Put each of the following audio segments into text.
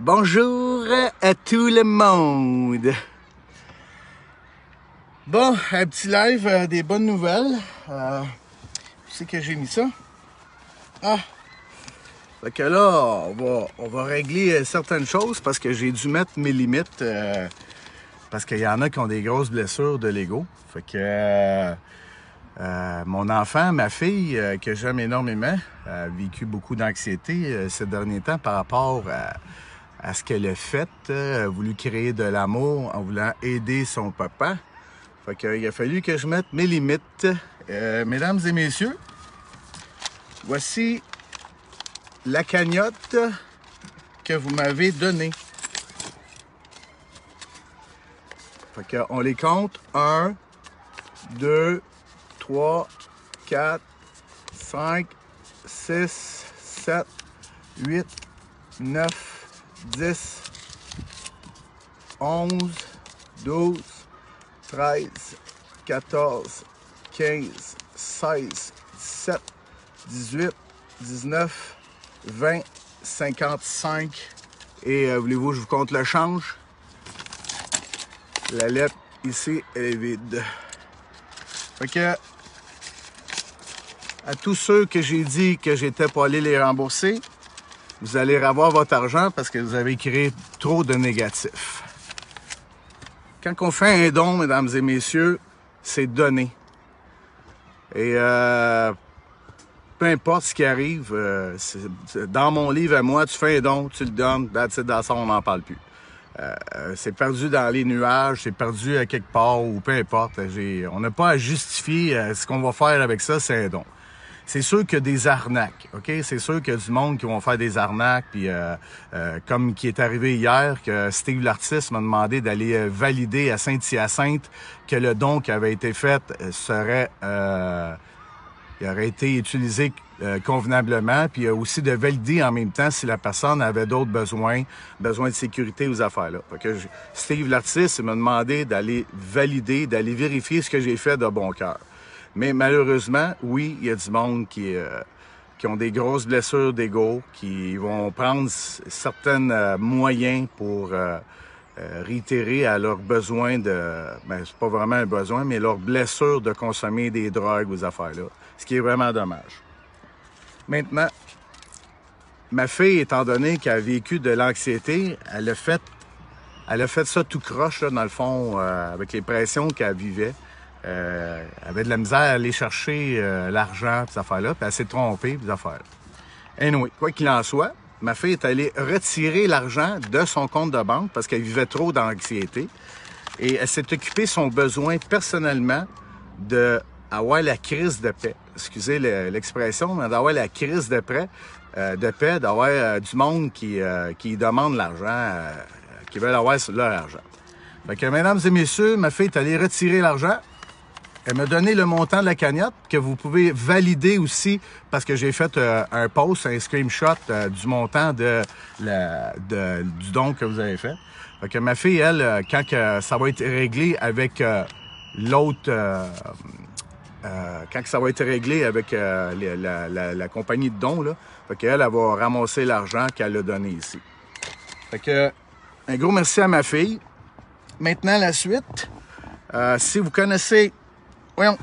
Bonjour à tout le monde. Bon, un petit live des bonnes nouvelles. Où c'est que j'ai mis ça? Fait que là, on va régler certaines choses parce que j'ai dû mettre mes limites parce qu'il y en a qui ont des grosses blessures de Lego. Fait que mon enfant, ma fille, que j'aime énormément, a vécu beaucoup d'anxiété ces derniers temps par rapport à ce qu'elle a fait, a voulu créer de l'amour en voulant aider son papa. Fait qu'il a fallu que je mette mes limites. Mesdames et messieurs, voici la cagnotte que vous m'avez donnée. Fait qu'on les compte. 1, 2, 3, 4, 5, 6, 7, 8, 9, 10, 11, 12, 13, 14, 15, 16, 17, 18, 19, 20, 55. Et voulez-vous que je vous compte le change? La lettre ici, elle est vide. Fait que, à tous ceux que j'ai dit que j'étais pas allé les rembourser, vous allez revoir votre argent parce que vous avez créé trop de négatifs. Quand on fait un don, mesdames et messieurs, c'est donner. Et peu importe ce qui arrive, dans mon livre à moi, tu fais un don, tu le donnes, that's it, that's all, on n'en parle plus. C'est perdu dans les nuages, c'est perdu à quelque part ou peu importe. On n'a pas à justifier ce qu'on va faire avec ça, c'est un don. C'est sûr qu'il y a des arnaques, OK? C'est sûr qu'il y a du monde qui vont faire des arnaques, puis comme qui est arrivé hier, que Steve l'artiste m'a demandé d'aller valider à Saint-Hyacinthe que le don qui avait été fait il aurait été utilisé convenablement, puis aussi de valider en même temps si la personne avait d'autres besoins de sécurité aux affaires-là. Fait que Steve l'artiste m'a demandé d'aller valider, d'aller vérifier ce que j'ai fait de bon cœur. Mais malheureusement, oui, il y a du monde qui ont des grosses blessures d'ego, qui vont prendre certains moyens pour réitérer à leurs besoins c'est pas vraiment un besoin, mais leur blessure de consommer des drogues aux affaires-là, ce qui est vraiment dommage. Maintenant, ma fille, étant donné qu'elle a vécu de l'anxiété, elle a fait ça tout croche, là, dans le fond, avec les pressions qu'elle vivait. Elle avait de la misère à aller chercher l'argent, ces affaires-là, puis elle s'est trompée, ces affaires-là. Anyway, quoi qu'il en soit, ma fille est allée retirer l'argent de son compte de banque parce qu'elle vivait trop d'anxiété. Et elle s'est occupée de son besoin personnellement d'avoir la crise de paix. Excusez l'expression, mais d'avoir la crise de paix, d'avoir du monde qui demande l'argent, qui veulent avoir leur argent. Fait que, mesdames et messieurs, ma fille est allée retirer l'argent. Elle m'a donné le montant de la cagnotte que vous pouvez valider aussi parce que j'ai fait un post, un screenshot du montant du don que vous avez fait. Fait que ma fille, elle, quand ça va être réglé avec l'autre... quand ça va être réglé avec la compagnie de dons, là, fait qu'elle, elle va ramasser l'argent qu'elle a donné ici. Fait que un gros merci à ma fille. Maintenant, la suite. Si vous connaissez... Voyons,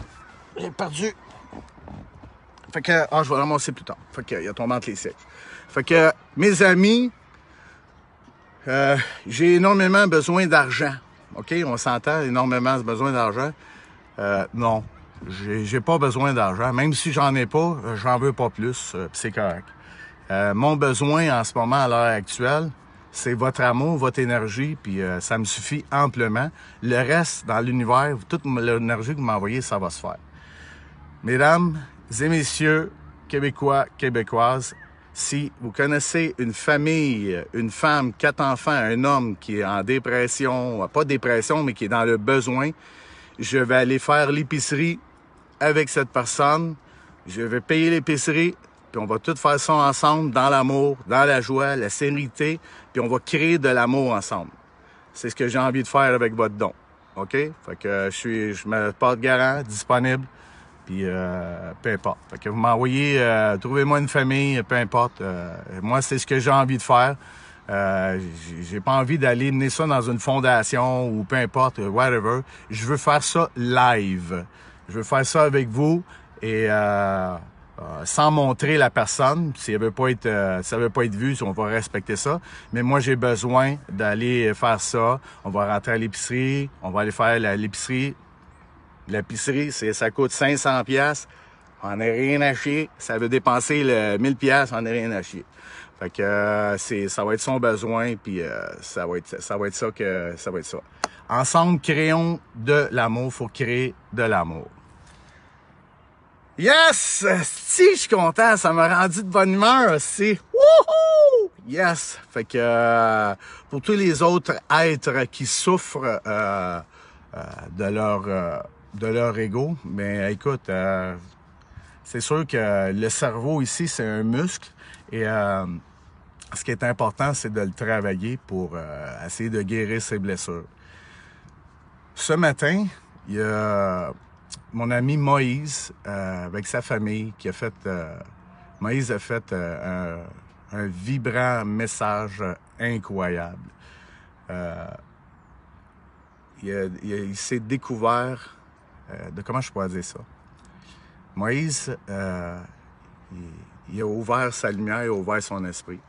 j'ai perdu. Fait que, je vais le ramasser plus tard. Fait que, il a tombé entre les sièges. Fait que, mes amis, j'ai énormément besoin d'argent. OK? On s'entend, énormément besoin d'argent. Non, j'ai pas besoin d'argent. Même si j'en ai pas, j'en veux pas plus. C'est correct. Mon besoin en ce moment, à l'heure actuelle, c'est votre amour, votre énergie, puis ça me suffit amplement. Le reste, dans l'univers, toute l'énergie que vous m'envoyez, ça va se faire. Mesdames et messieurs, Québécois, Québécoises, si vous connaissez une famille, une femme, 4 enfants, un homme qui est en dépression, pas dépression, mais qui est dans le besoin, je vais aller faire l'épicerie avec cette personne. Je vais payer l'épicerie, puis on va tout faire ça ensemble, dans l'amour, dans la joie, la sérénité, puis on va créer de l'amour ensemble. C'est ce que j'ai envie de faire avec votre don. OK? Fait que je me porte garant, disponible, puis peu importe. Fait que vous m'envoyez, trouvez-moi une famille, peu importe. Moi, c'est ce que j'ai envie de faire. J'ai pas envie d'aller mener ça dans une fondation ou peu importe, whatever. Je veux faire ça live. Je veux faire ça avec vous et sans montrer la personne. Si elle veut pas être, ça veut pas être vu, on va respecter ça. Mais moi, j'ai besoin d'aller faire ça. On va rentrer à l'épicerie, on va aller faire l'épicerie. L'épicerie, ça coûte 500 $. On n'a rien à chier. Ça veut dépenser le 1000 $, on n'a rien à chier. Fait que ça va être son besoin, puis ça va être ça. Ensemble, créons de l'amour. Faut créer de l'amour. Yes! Si, je suis content. Ça m'a rendu de bonne humeur aussi. Wouhou! Yes! Fait que pour tous les autres êtres qui souffrent de leur ego, mais écoute, c'est sûr que le cerveau ici, c'est un muscle et ce qui est important, c'est de le travailler pour essayer de guérir ses blessures. Ce matin, il y a mon ami Moïse, avec sa famille, qui a fait... Moïse a fait un vibrant message incroyable. Il s'est découvert... comment je pourrais dire ça? Moïse, il a ouvert sa lumière, il a ouvert son esprit.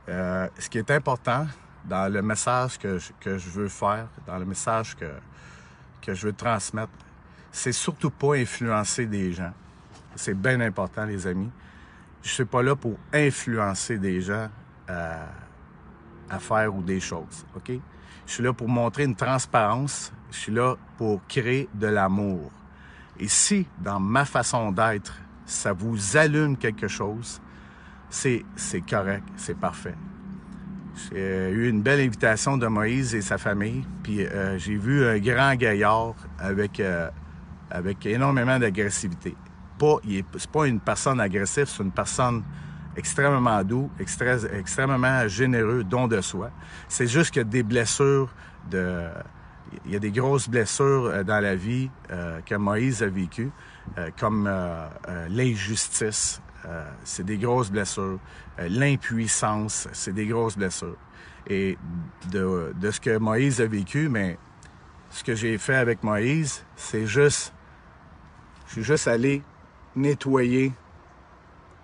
Ce qui est important dans le message que je veux faire, dans le message que je veux transmettre, c'est surtout pas influencer des gens. C'est bien important, les amis. Je suis pas là pour influencer des gens à faire ou des choses, OK? Je suis là pour montrer une transparence. Je suis là pour créer de l'amour. Et si, dans ma façon d'être, ça vous allume quelque chose, c'est correct, c'est parfait. J'ai eu une belle invitation de Moïse et sa famille, puis j'ai vu un grand gaillard avec énormément d'agressivité. C'est pas une personne agressive, c'est une personne extrêmement douce, extrêmement généreux, don de soi. C'est juste qu'il y a des blessures il y a des grosses blessures dans la vie que Moïse a vécues, comme l'injustice. C'est des grosses blessures. L'impuissance, c'est des grosses blessures. Et de ce que Moïse a vécu, mais ce que j'ai fait avec Moïse, je suis juste allé nettoyer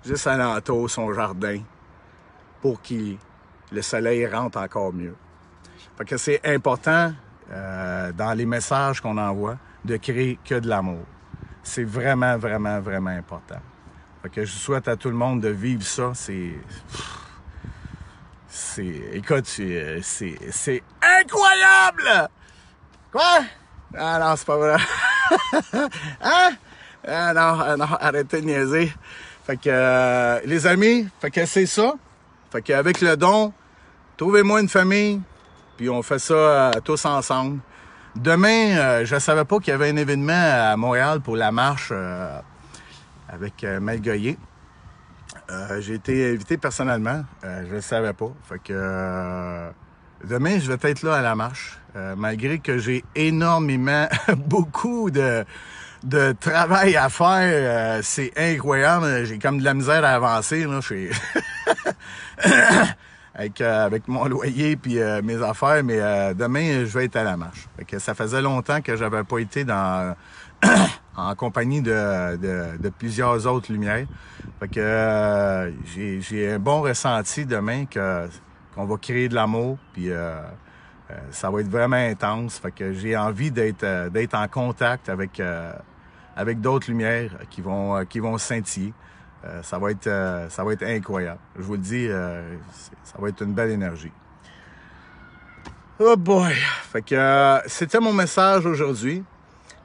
juste alentour son jardin pour que le soleil rentre encore mieux. Fait que c'est important dans les messages qu'on envoie de créer que de l'amour. C'est vraiment, vraiment, vraiment important. Fait que je souhaite à tout le monde de vivre ça. Écoute, c'est incroyable! Quoi? Ah non, c'est pas vrai. Hein? Ah non, arrêtez de niaiser. Fait que, les amis, fait que c'est ça. Fait qu'avec le don, trouvez-moi une famille, puis on fait ça tous ensemble. Demain, je savais pas qu'il y avait un événement à Montréal pour la marche avec Mel Goyer. J'ai été invité personnellement, je le savais pas. Fait que demain, je vais être là à la marche, malgré que j'ai énormément, beaucoup de travail à faire. C'est incroyable. J'ai comme de la misère à avancer. Là. Avec mon loyer puis mes affaires, mais demain, je vais être à la marche. Fait que ça faisait longtemps que j'avais pas été en compagnie de plusieurs autres lumières. Fait que j'ai un bon ressenti demain qu'on va créer de l'amour, puis ça va être vraiment intense. Fait que j'ai envie d'être en contact avec d'autres lumières qui vont scintiller. Ça va être incroyable. Je vous le dis, ça va être une belle énergie. Oh boy! Fait que c'était mon message aujourd'hui.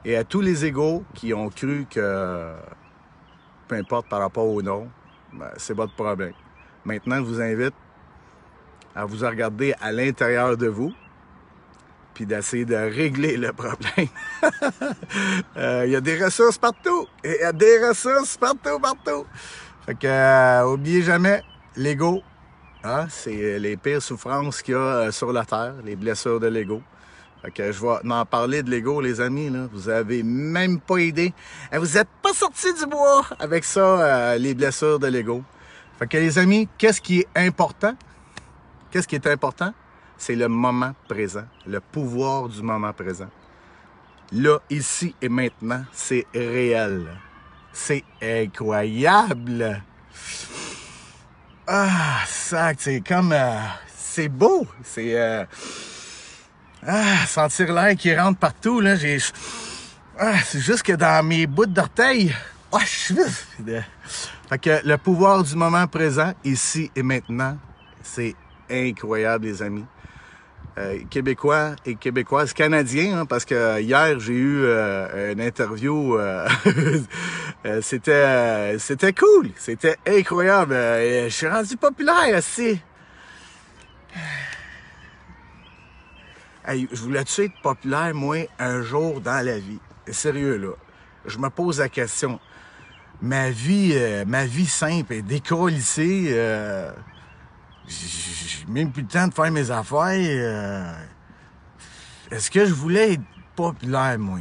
Et à tous les égos qui ont cru que, peu importe par rapport au nom, ben, c'est votre problème. Maintenant, je vous invite à vous regarder à l'intérieur de vous, puis d'essayer de régler le problème. Il y a des ressources partout. Il y a des ressources partout. Fait que, oubliez jamais, l'ego, hein, c'est les pires souffrances qu'il y a sur la terre, les blessures de l'ego. Fait que je vais en parler de l'ego, les amis, là. Vous avez même pas idée. Vous êtes pas sortis du bois avec ça, les blessures de l'ego. Fait que les amis, qu'est-ce qui est important? Qu'est-ce qui est important? C'est le moment présent, le pouvoir du moment présent. Là, ici et maintenant, c'est réel. C'est incroyable. Ah, ça, c'est comme... c'est beau. C'est... sentir l'air qui rentre partout, là, c'est juste que dans mes bouts d'orteil, fait que le pouvoir du moment présent, ici et maintenant, c'est incroyable, les amis. Québécois et Québécoises, Canadiens, hein, parce que hier, j'ai eu une interview, c'était cool, c'était incroyable. Je suis rendu populaire, aussi. Hey, je voulais-tu être populaire, moi, un jour dans la vie? Sérieux, là. Je me pose la question. Ma vie simple est décollissée. J'ai même plus le temps de faire mes affaires. Est-ce que je voulais être populaire, moi?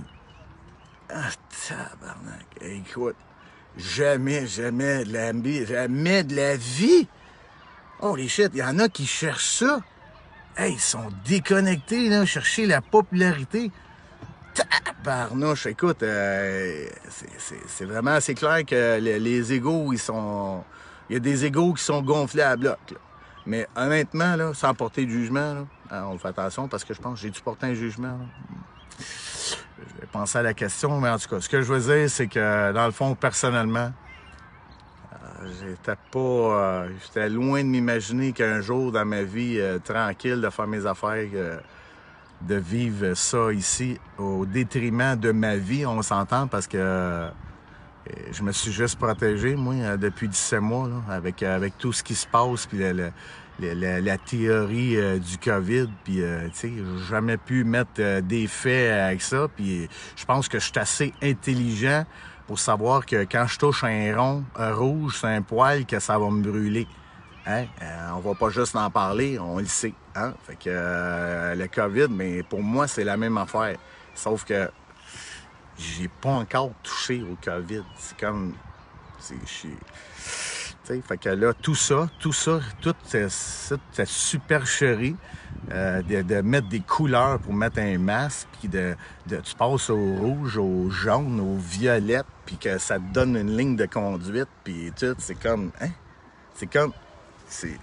Ah, tabarnak. Écoute, jamais de la vie. Holy shit, il y en a qui cherchent ça. Hey, ils sont déconnectés, là, chercher la popularité. Tabarnouche, écoute, c'est vraiment assez clair que les égos, il y a des égos qui sont gonflés à bloc, là. Mais honnêtement, là, sans porter de jugement, là, on fait attention parce que je pense que j'ai dû porter un jugement, là. Je vais penser à la question, mais en tout cas, ce que je veux dire, c'est que, dans le fond, personnellement, j'étais loin de m'imaginer qu'un jour dans ma vie tranquille, de faire mes affaires, de vivre ça ici au détriment de ma vie, on s'entend, parce que je me suis juste protégé, moi, depuis 17 mois, là, avec tout ce qui se passe, puis la théorie du COVID, puis, tu sais, j'ai jamais pu mettre des faits avec ça, puis je pense que je suis assez intelligent pour savoir que quand je touche un rond rouge, c'est un poil, que ça va me brûler. Hein? On va pas juste en parler, on le sait. Hein? Fait que le COVID, mais pour moi, c'est la même affaire. Sauf que j'ai pas encore touché au COVID. C'est comme... Fait que là, toute cette supercherie de mettre des couleurs pour mettre un masque, puis tu passes au rouge, au jaune, au violet, puis que ça te donne une ligne de conduite, puis tout, c'est comme... Hein? C'est comme... C'est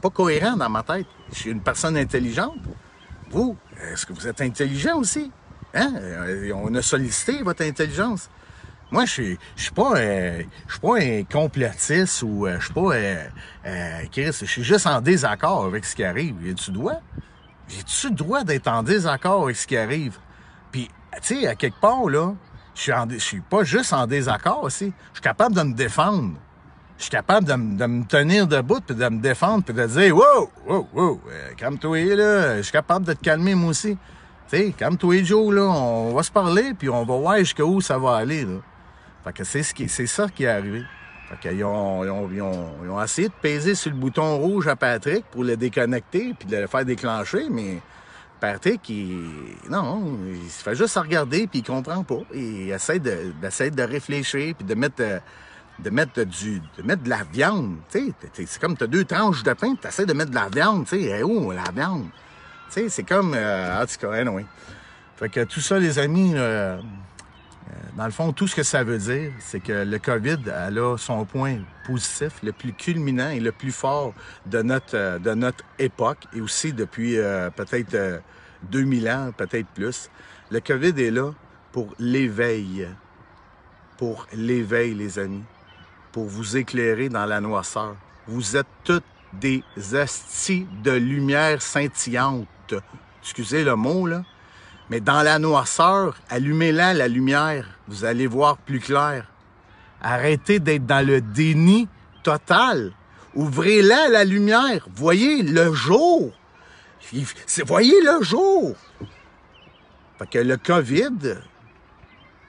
pas cohérent dans ma tête. Je suis une personne intelligente. Vous, est-ce que vous êtes intelligent aussi? Hein? On a sollicité votre intelligence. Moi, je suis pas un complotiste ou je suis pas Chris, je suis juste en désaccord avec ce qui arrive. J'ai-tu le droit d'être en désaccord avec ce qui arrive? Puis, tu sais, à quelque part, là, je suis pas juste en désaccord aussi. Je suis capable de me défendre. Je suis capable de me tenir debout, puis de me défendre, puis de dire « Wow, calme-toi, là, je suis capable de te calmer, moi aussi. » Tu sais, calme-toi, Joe, là, on va se parler, puis on va voir jusqu'où ça va aller, là. Fait que c'est ça qui est arrivé. Fait qu'ils ont essayé de peser sur le bouton rouge à Patrick pour le déconnecter, puis de le faire déclencher, mais Patrick, il se fait juste regarder, puis il comprend pas. Il essaie de réfléchir, puis de mettre de la viande, tu sais. C'est comme, t'as 2 tranches de pain, tu essaies de mettre de la viande, tu sais. Où, la viande? Tu sais, c'est comme, en tout cas, anyway. Fait que tout ça, les amis, dans le fond, tout ce que ça veut dire, c'est que le COVID, elle a son point positif, le plus culminant et le plus fort de notre époque, et aussi depuis peut-être 2000 ans, peut-être plus. Le COVID est là pour l'éveil. Pour l'éveil, les amis. Pour vous éclairer dans la noirceur. Vous êtes toutes des hosties de lumière scintillante. Excusez le mot, là. Mais dans la noirceur, allumez-la, la lumière. Vous allez voir plus clair. Arrêtez d'être dans le déni total. Ouvrez-la, la lumière. Voyez le jour. Voyez le jour. Fait que le COVID,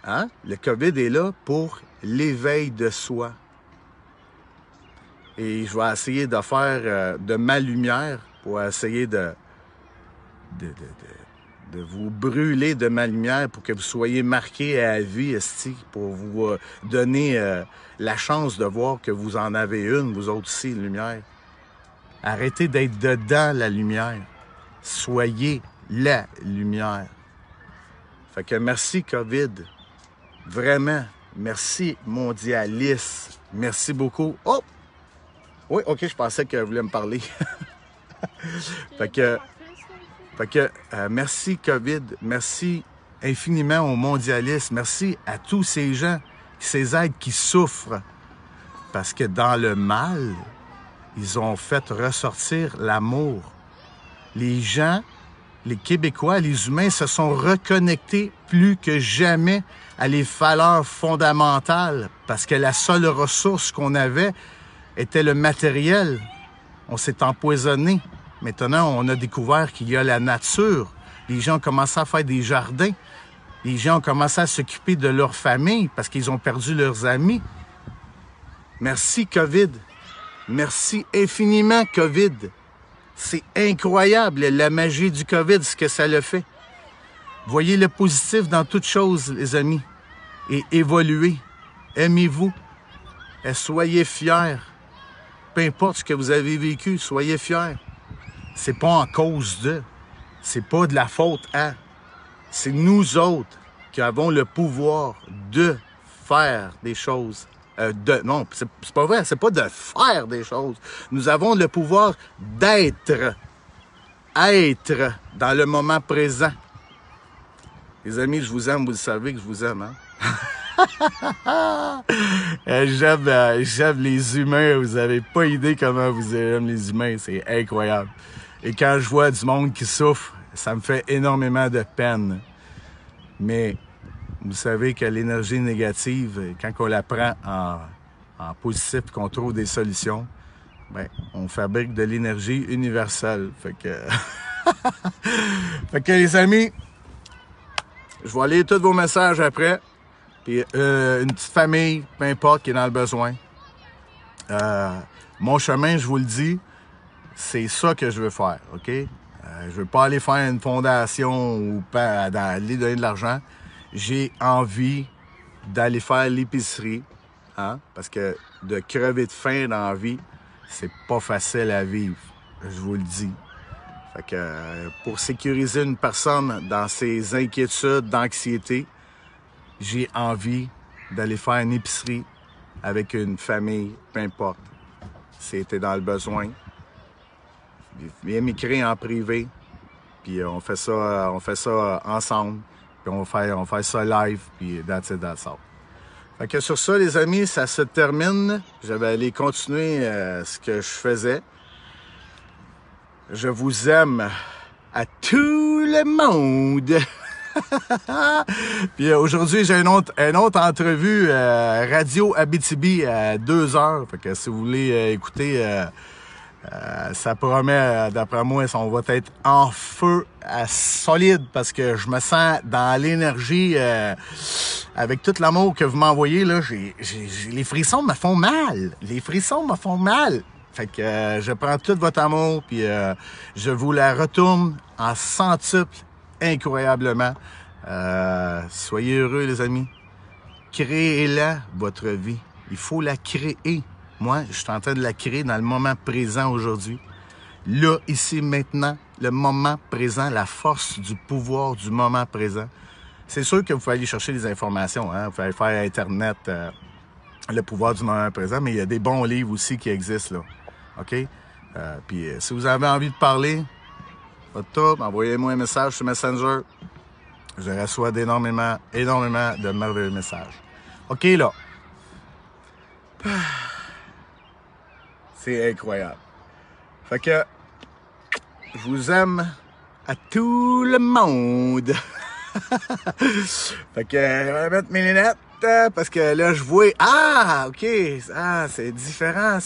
hein? Le COVID est là pour l'éveil de soi. Et je vais essayer de faire de ma lumière pour essayer de, de, de vous brûler de ma lumière pour que vous soyez marqués à vie, esti, pour vous donner la chance de voir que vous en avez une, vous autres aussi, une lumière. Arrêtez d'être dedans la lumière. Soyez la lumière. Fait que merci, COVID. Vraiment. Merci, mondialiste. Merci beaucoup. Oh! Oui, OK, je pensais que vous vouliez me parler. Fait que merci, COVID. Merci infiniment aux mondialistes. Merci à tous ces gens, ces êtres qui souffrent. Parce que dans le mal, ils ont fait ressortir l'amour. Les gens, les Québécois, les humains se sont reconnectés plus que jamais à les valeurs fondamentales parce que la seule ressource qu'on avait était le matériel. On s'est empoisonné. Maintenant, on a découvert qu'il y a la nature. Les gens ont commencé à faire des jardins. Les gens ont commencé à s'occuper de leur famille parce qu'ils ont perdu leurs amis. Merci, COVID. Merci infiniment, COVID. C'est incroyable, la magie du COVID, ce que ça le fait. Voyez le positif dans toute chose, les amis. Et évoluez. Aimez-vous. Et soyez fiers. Peu importe ce que vous avez vécu, soyez fiers. C'est pas en cause de. C'est pas de la faute à. C'est nous autres qui avons le pouvoir de faire des choses. Non, c'est pas vrai, c'est pas de faire des choses. Nous avons le pouvoir d'être. Être dans le moment présent. Les amis, je vous aime, vous le savez que je vous aime, hein? J'aime les humains, vous avez pas idée comment vous aimez les humains, c'est incroyable. Et quand je vois du monde qui souffre, ça me fait énormément de peine. Mais vous savez que l'énergie négative, quand on la prend en positif et qu'on trouve des solutions, ben, on fabrique de l'énergie universelle. Fait que... fait que les amis, je vais lire tous vos messages après. Puis une petite famille, peu importe, qui est dans le besoin. Mon chemin, je vous le dis, c'est ça que je veux faire, OK? Je veux pas aller faire une fondation ou pas aller donner de l'argent. J'ai envie d'aller faire l'épicerie, hein? Parce que de crever de faim dans la vie, c'est pas facile à vivre, je vous le dis. Fait que pour sécuriser une personne dans ses inquiétudes, d'anxiété, j'ai envie d'aller faire une épicerie avec une famille, peu importe. Si t'es dans le besoin, viens m'écrire en privé, puis on fait ça ensemble, puis on fait ça live, puis that's it, that's all. Fait que sur ça, les amis, ça se termine. Je vais aller continuer ce que je faisais. Je vous aime à tout le monde. Puis aujourd'hui, j'ai une autre entrevue Radio Abitibi à 2h. Fait que si vous voulez écouter, ça promet, d'après moi, on va être en feu solide parce que je me sens dans l'énergie avec tout l'amour que vous m'envoyez. Là, les frissons me font mal. Les frissons me font mal. Fait que je prends tout votre amour puis je vous la retourne en centuple incroyablement. Soyez heureux, les amis. Créez-la, votre vie. Il faut la créer. Moi, je suis en train de la créer dans le moment présent aujourd'hui. Là, ici, maintenant, le moment présent, la force du pouvoir du moment présent. C'est sûr que vous pouvez aller chercher des informations. Hein? Vous pouvez aller faire Internet, le pouvoir du moment présent, mais il y a des bons livres aussi qui existent, là. OK? Puis, si vous avez envie de parler, pas de trouble, envoyez-moi un message sur Messenger. Je reçois énormément de merveilleux messages. OK, là. C'est incroyable. Fait que, je vous aime à tout le monde. Fait que, je vais mettre mes lunettes parce que là, je vois... Ah, OK. Ah, c'est différent.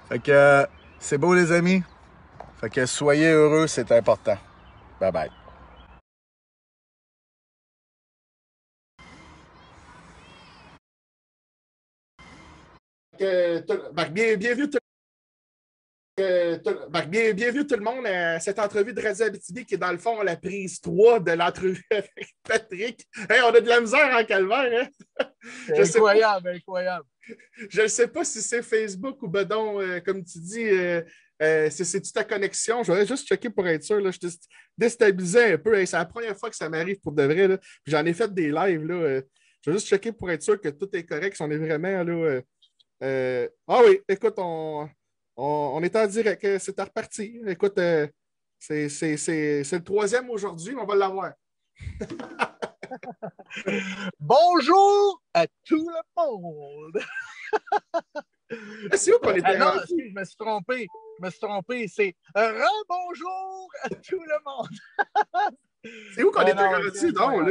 Fait que, c'est beau, les amis. Fait que, soyez heureux, c'est important. Bye bye. Bienvenue Bienvenue tout le monde à cette entrevue de Radio Abitibi qui est dans le fond la prise 3 de l'entrevue avec Patrick. Hey, on a de la misère en calvaire, hein? Incroyable, incroyable. Je ne sais pas si c'est Facebook ou Bedon, comme tu dis, c'est-tu ta connexion? Je vais juste checker pour être sûr. Là. Je suis déstabilisé un peu. Hey, c'est la première fois que ça m'arrive pour de vrai. Là. Puis j'en ai fait des lives. Là, je vais juste checker pour être sûr que tout est correct, si on est vraiment là. Ah oui, écoute, on est en direct. C'est reparti. Écoute, c'est le troisième aujourd'hui, mais on va l'avoir. Bonjour à tout le monde. C'est où qu'on était non, rendu? je me suis trompé. Je me suis trompé. C'est re-bonjour à tout le monde. C'est où qu'on était rendu, donc,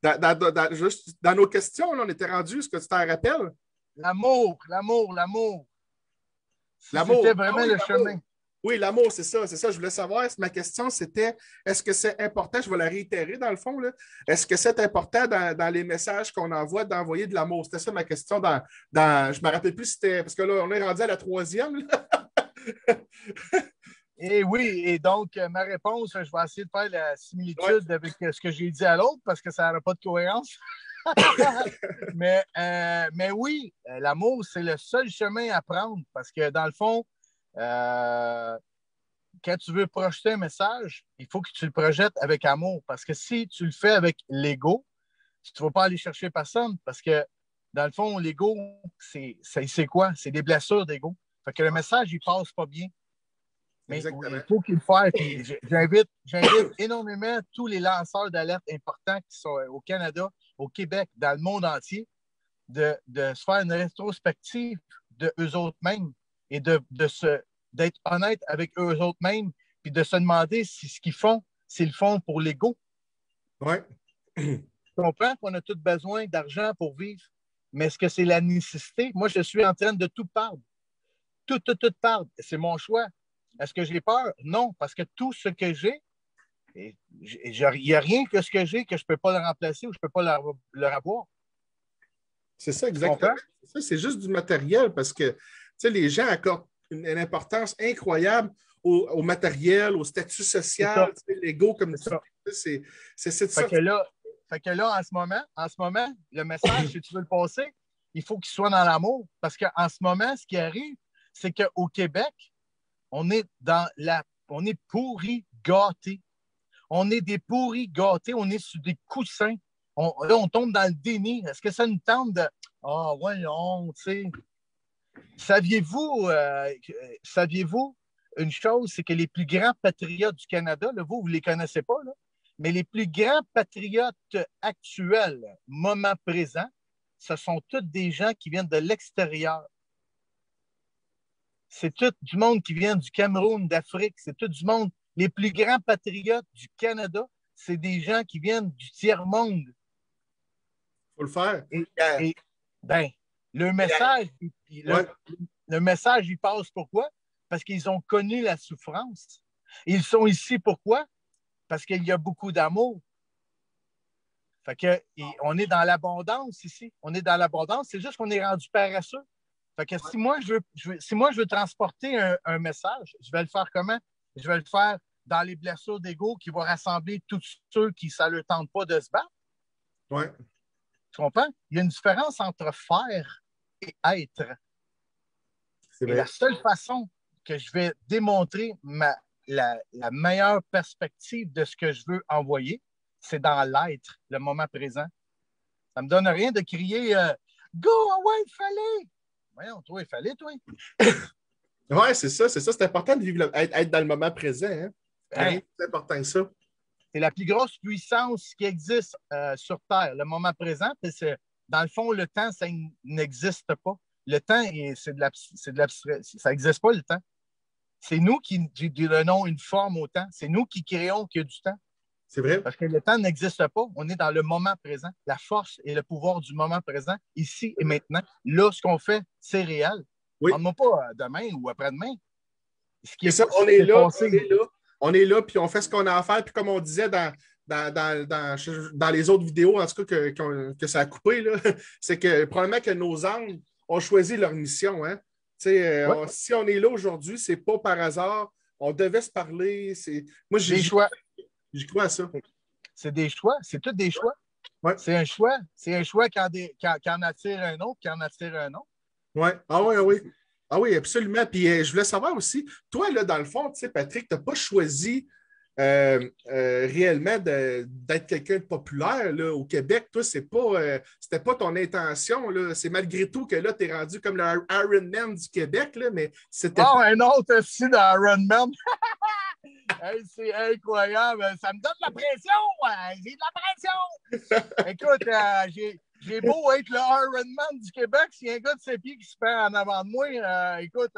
là? Juste dans nos questions, là, on était rendu, est-ce que tu t'en rappelles? L'amour. L'amour. C'était vraiment le chemin. Oui, l'amour, c'est ça. Je voulais savoir, ma question, c'était, est-ce que c'est important, je vais la réitérer dans le fond, là, est-ce que c'est important dans les messages qu'on envoie d'envoyer de l'amour? C'était ça ma question je ne me rappelle plus si c'était, parce que là, on est rendu à la troisième. Et oui, et donc, ma réponse, je vais essayer de faire la similitude avec ce que j'ai dit à l'autre parce que ça n'aura pas de cohérence. mais oui, l'amour, c'est le seul chemin à prendre parce que dans le fond, quand tu veux projeter un message, il faut que tu le projettes avec amour parce que si tu le fais avec l'ego, tu ne vas pas aller chercher personne parce que dans le fond, l'ego, c'est quoi? C'est des blessures d'ego. Fait que le message, il passe pas bien. Mais il faut qu'il le fasse. J'invite énormément tous les lanceurs d'alerte importants qui sont au Canada, au Québec, dans le monde entier, de se faire une rétrospective de eux autres mêmes et d'être honnête avec eux autres mêmes, puis de se demander si ce qu'ils font, c'est le font pour l'ego. Oui. Tu comprends qu'on a tous besoin d'argent pour vivre, mais est-ce que c'est la nécessité? Moi, je suis en train de tout perdre. Tout perdre. C'est mon choix. Est-ce que j'ai peur? Non, parce que tout ce que j'ai, il n'y a rien que ce que j'ai que je ne peux pas le remplacer ou je ne peux pas le avoir. C'est ça, exactement. C'est juste du matériel parce que les gens accordent une importance incroyable au matériel, au statut social, l'ego, comme ça. C'est ça. Fait que là, en ce moment, le message, si tu veux le passer, il faut qu'il soit dans l'amour. Parce qu'en ce moment, ce qui arrive, c'est qu'au Québec, on est pourris gâtés. On est des pourris gâtés. On est sur des coussins. Là, on tombe dans le déni. Est-ce que ça nous tente de... Ah, ouais, non, tu sais. Saviez-vous une chose, c'est que les plus grands patriotes du Canada, là, vous ne les connaissez pas, là, mais les plus grands patriotes actuels, moment présent, ce sont tous des gens qui viennent de l'extérieur. C'est tout du monde qui vient du Cameroun, d'Afrique. C'est tout du monde. Les plus grands patriotes du Canada, c'est des gens qui viennent du tiers-monde. Il faut le faire. Le message, il passe pourquoi? Parce qu'ils ont connu la souffrance. Ils sont ici pourquoi? Parce qu'il y a beaucoup d'amour. Fait que, on est dans l'abondance ici. On est dans l'abondance. C'est juste qu'on est rendu paresseux. Fait que si moi, je veux transporter un message, je vais le faire comment? Je vais le faire dans les blessures d'ego qui vont rassembler tous ceux qui ne leur tente pas de se battre. Oui. Tu comprends? Il y a une différence entre faire et être. Et la seule façon que je vais démontrer la meilleure perspective de ce que je veux envoyer, c'est dans l'être, le moment présent. Ça ne me donne rien de crier Go, ouais, il fallait! Voyons, toi, il fallait, toi. Oui, c'est ça. C'est important de vivre être dans le moment présent. Hein? C'est important que ça. C'est la plus grosse puissance qui existe sur Terre, le moment présent. Dans le fond, le temps, ça n'existe pas. Le temps, c'est de l'abstrait. Ça n'existe pas, le temps. C'est nous qui donnons une forme au temps. C'est nous qui créons qu'il y a du temps. C'est vrai. Parce que le temps n'existe pas. On est dans le moment présent. La force et le pouvoir du moment présent, ici et maintenant. Là, ce qu'on fait, c'est réel. Oui. On n'a pas demain ou après-demain. On est là, puis on fait ce qu'on a à faire. Puis comme on disait dans les autres vidéos, en tout cas, que ça a coupé, c'est que probablement que nos âmes ont choisi leur mission. Hein? Ouais. Si on est là aujourd'hui, c'est pas par hasard. On devait se parler. Moi, Des choix. j'y crois à ça. C'est des choix. C'est tous des choix. Ouais. C'est un choix. C'est un choix qui en attire un autre, qui en attire un autre. Ouais. Ah oui, ah oui. Ah oui, absolument. Puis je voulais savoir aussi, toi, là, dans le fond, tu sais, Patrick, tu n'as pas choisi réellement d'être quelqu'un de populaire là, au Québec. Toi, c'était pas ton intention. Là. C'est malgré tout que là, tu es rendu comme le Iron Man du Québec, là, mais c'était Oh, un autre aussi dans Iron Man. Hey, c'est incroyable. Ça me donne de la pression. J'ai de la pression. Écoute, j'ai beau être le Iron Man du Québec, s'il y a un gars de ses pieds qui se fait en avant de moi, écoute,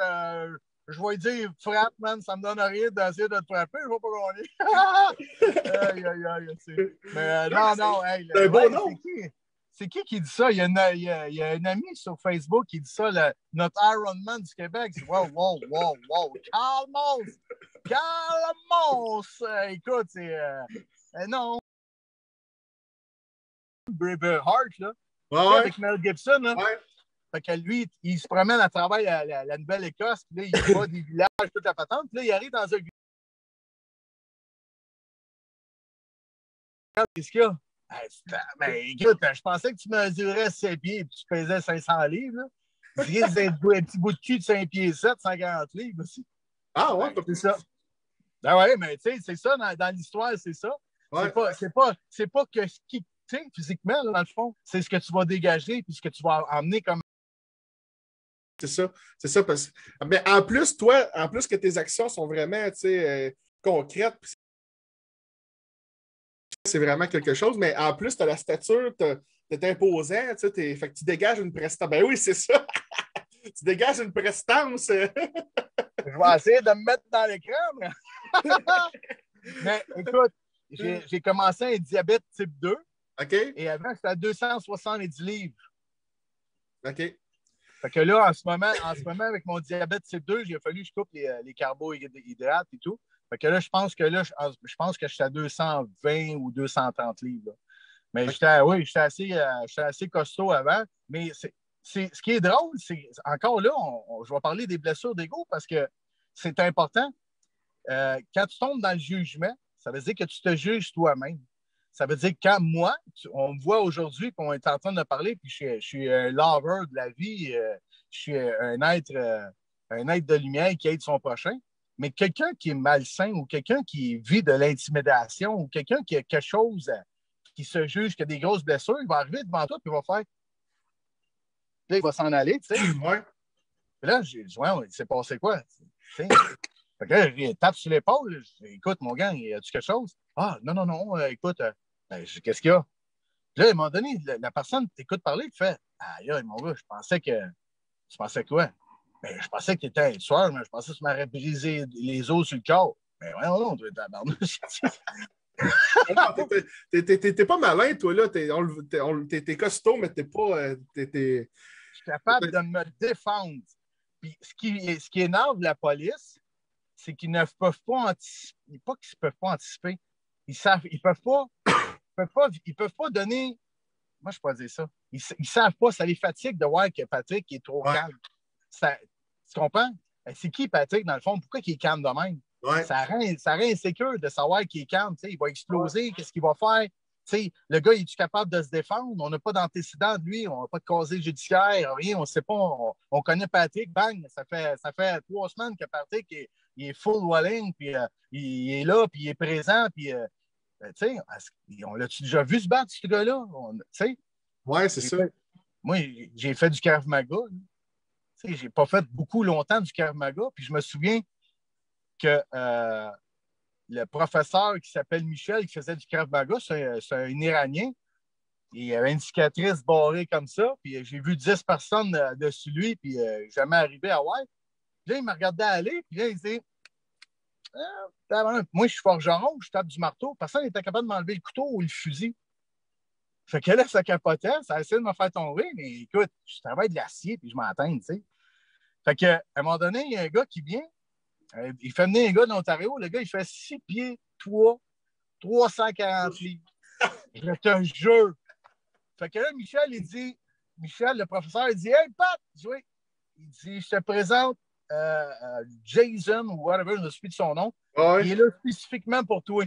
je vais lui dire frappe, man, ça me donne rien d'essayer de te frapper, je vais pas gagner. Aïe, aïe, aïe. Mais non, hey, c'est un beau nom. C'est qui dit ça? Il y a un ami sur Facebook qui dit ça, notre Iron Man du Québec. Wow. Calmos! Écoute, c'est. Non. Braveheart, là. Ouais. Avec Mel Gibson, là. Ouais. Fait que lui, il se promène à travers la Nouvelle-Écosse, puis là, il va des villages, toute la patente, puis là, il arrive dans un village. Qu'est-ce qu'il y a? Ben, écoute, je pensais que tu mesurais 7 pieds et tu pesais 500 livres. Là. Tu risques d'être un petit bout de cul de 5 pieds 7, 140 livres aussi. Ah ouais, c'est ça. Ben ouais, mais tu sais, c'est ça, dans l'histoire, c'est ça. Ouais. C'est pas que ce qui, tu sais, physiquement, là, dans le fond, c'est ce que tu vas dégager puis ce que tu vas emmener comme. C'est ça. Mais en plus, toi, que tes actions sont vraiment, concrètes, c'est vraiment quelque chose, mais en plus, tu as la stature, tu es imposant, fait que tu dégages une prestance. Ben oui, c'est ça. Tu dégages une prestance. Je vais essayer de me mettre dans l'écran. Mais écoute, j'ai commencé un diabète type 2. OK. Et avant, c'était à 270 livres. OK. Fait que là, en ce moment, avec mon diabète type 2, il a fallu que je coupe les carbohydrates et tout. Fait que là, je pense que je suis à 220 ou 230 livres. Là. Mais okay. J'étais assez costaud avant. Mais ce qui est drôle, c'est encore là, je vais parler des blessures d'ego parce que c'est important. Quand tu tombes dans le jugement, ça veut dire que tu te juges toi-même. Ça veut dire que quand moi, on me voit aujourd'hui, puis on est en train de parler, puis je suis un lover de la vie, je suis un être de lumière qui aide son prochain. Mais quelqu'un qui est malsain ou quelqu'un qui vit de l'intimidation ou quelqu'un qui a quelque chose qui se juge, qui a des grosses blessures, il va arriver devant toi et il va faire. Là, il va s'en aller, tu sais. Ouais. Puis là, j'ai dit, ouais, il s'est passé quoi? Fait que là, il tape sur l'épaule. Écoute, mon gars, y a-tu quelque chose? Ah, non, écoute, qu'est-ce qu'il y a? Puis là, à un moment donné, la personne t'écoute parler, tu fais, aïe, mon gars, je pensais que. Tu pensais quoi? Ben, je pensais que tu étais un tueur, mais je pensais que tu m'aurais brisé les os sur le corps. Ben, ouais, non, tu es tabarnouche. T'es pas malin, toi, là. T'es costaud, mais t'es pas. Je suis capable de me défendre. Puis ce qui énerve la police, c'est qu'ils ne peuvent pas anticiper. Pas qu'ils ne peuvent pas anticiper. Ils peuvent pas donner. Moi, je ne peux pas dire ça. Ils ne savent pas, ça les fatigue de voir que Patrick est trop calme. Tu comprends? C'est qui Patrick, dans le fond? Pourquoi il est calme de même? Ouais. Ça rend insécure de savoir qu'il est calme. Il va exploser, qu'est-ce qu'il va faire? Le gars, il est capable de se défendre? On n'a pas d'antécédent de lui, on n'a pas de casier judiciaire, rien, on ne sait pas. On connaît Patrick, bang, ça fait 3 semaines que Patrick il est full walling, puis il est là, puis il est présent, puis on l'a-tu déjà vu se battre, ce gars-là? Oui, c'est ça. Moi, j'ai fait du Krav Maga. J'ai pas fait beaucoup longtemps du Krav Maga, puis je me souviens que le professeur qui s'appelle Michel, qui faisait du Krav Maga, c'est un Iranien. Il avait une cicatrice barrée comme ça, puis j'ai vu 10 personnes dessus lui, puis jamais arrivé à White. Puis là, il m'a regardé aller, puis là, il dit moi, je suis forgeron, je tape du marteau. Personne n'était capable de m'enlever le couteau ou le fusil. Fait que là, ça capotait, ça a essayé de me faire tomber, mais écoute, je travaille de l'acier, puis je m'entends, tu sais. Fait qu'à un moment donné, il y a un gars qui vient, il fait venir un gars de l'Ontario, le gars, il fait 6 pieds, 340 livres. Je te jure. Fait que là, Michel, le professeur, il dit « Hey, Pat! » il dit, je te présente Jason ou whatever, je me souviens de son nom. Ouais. Il est là spécifiquement pour toi.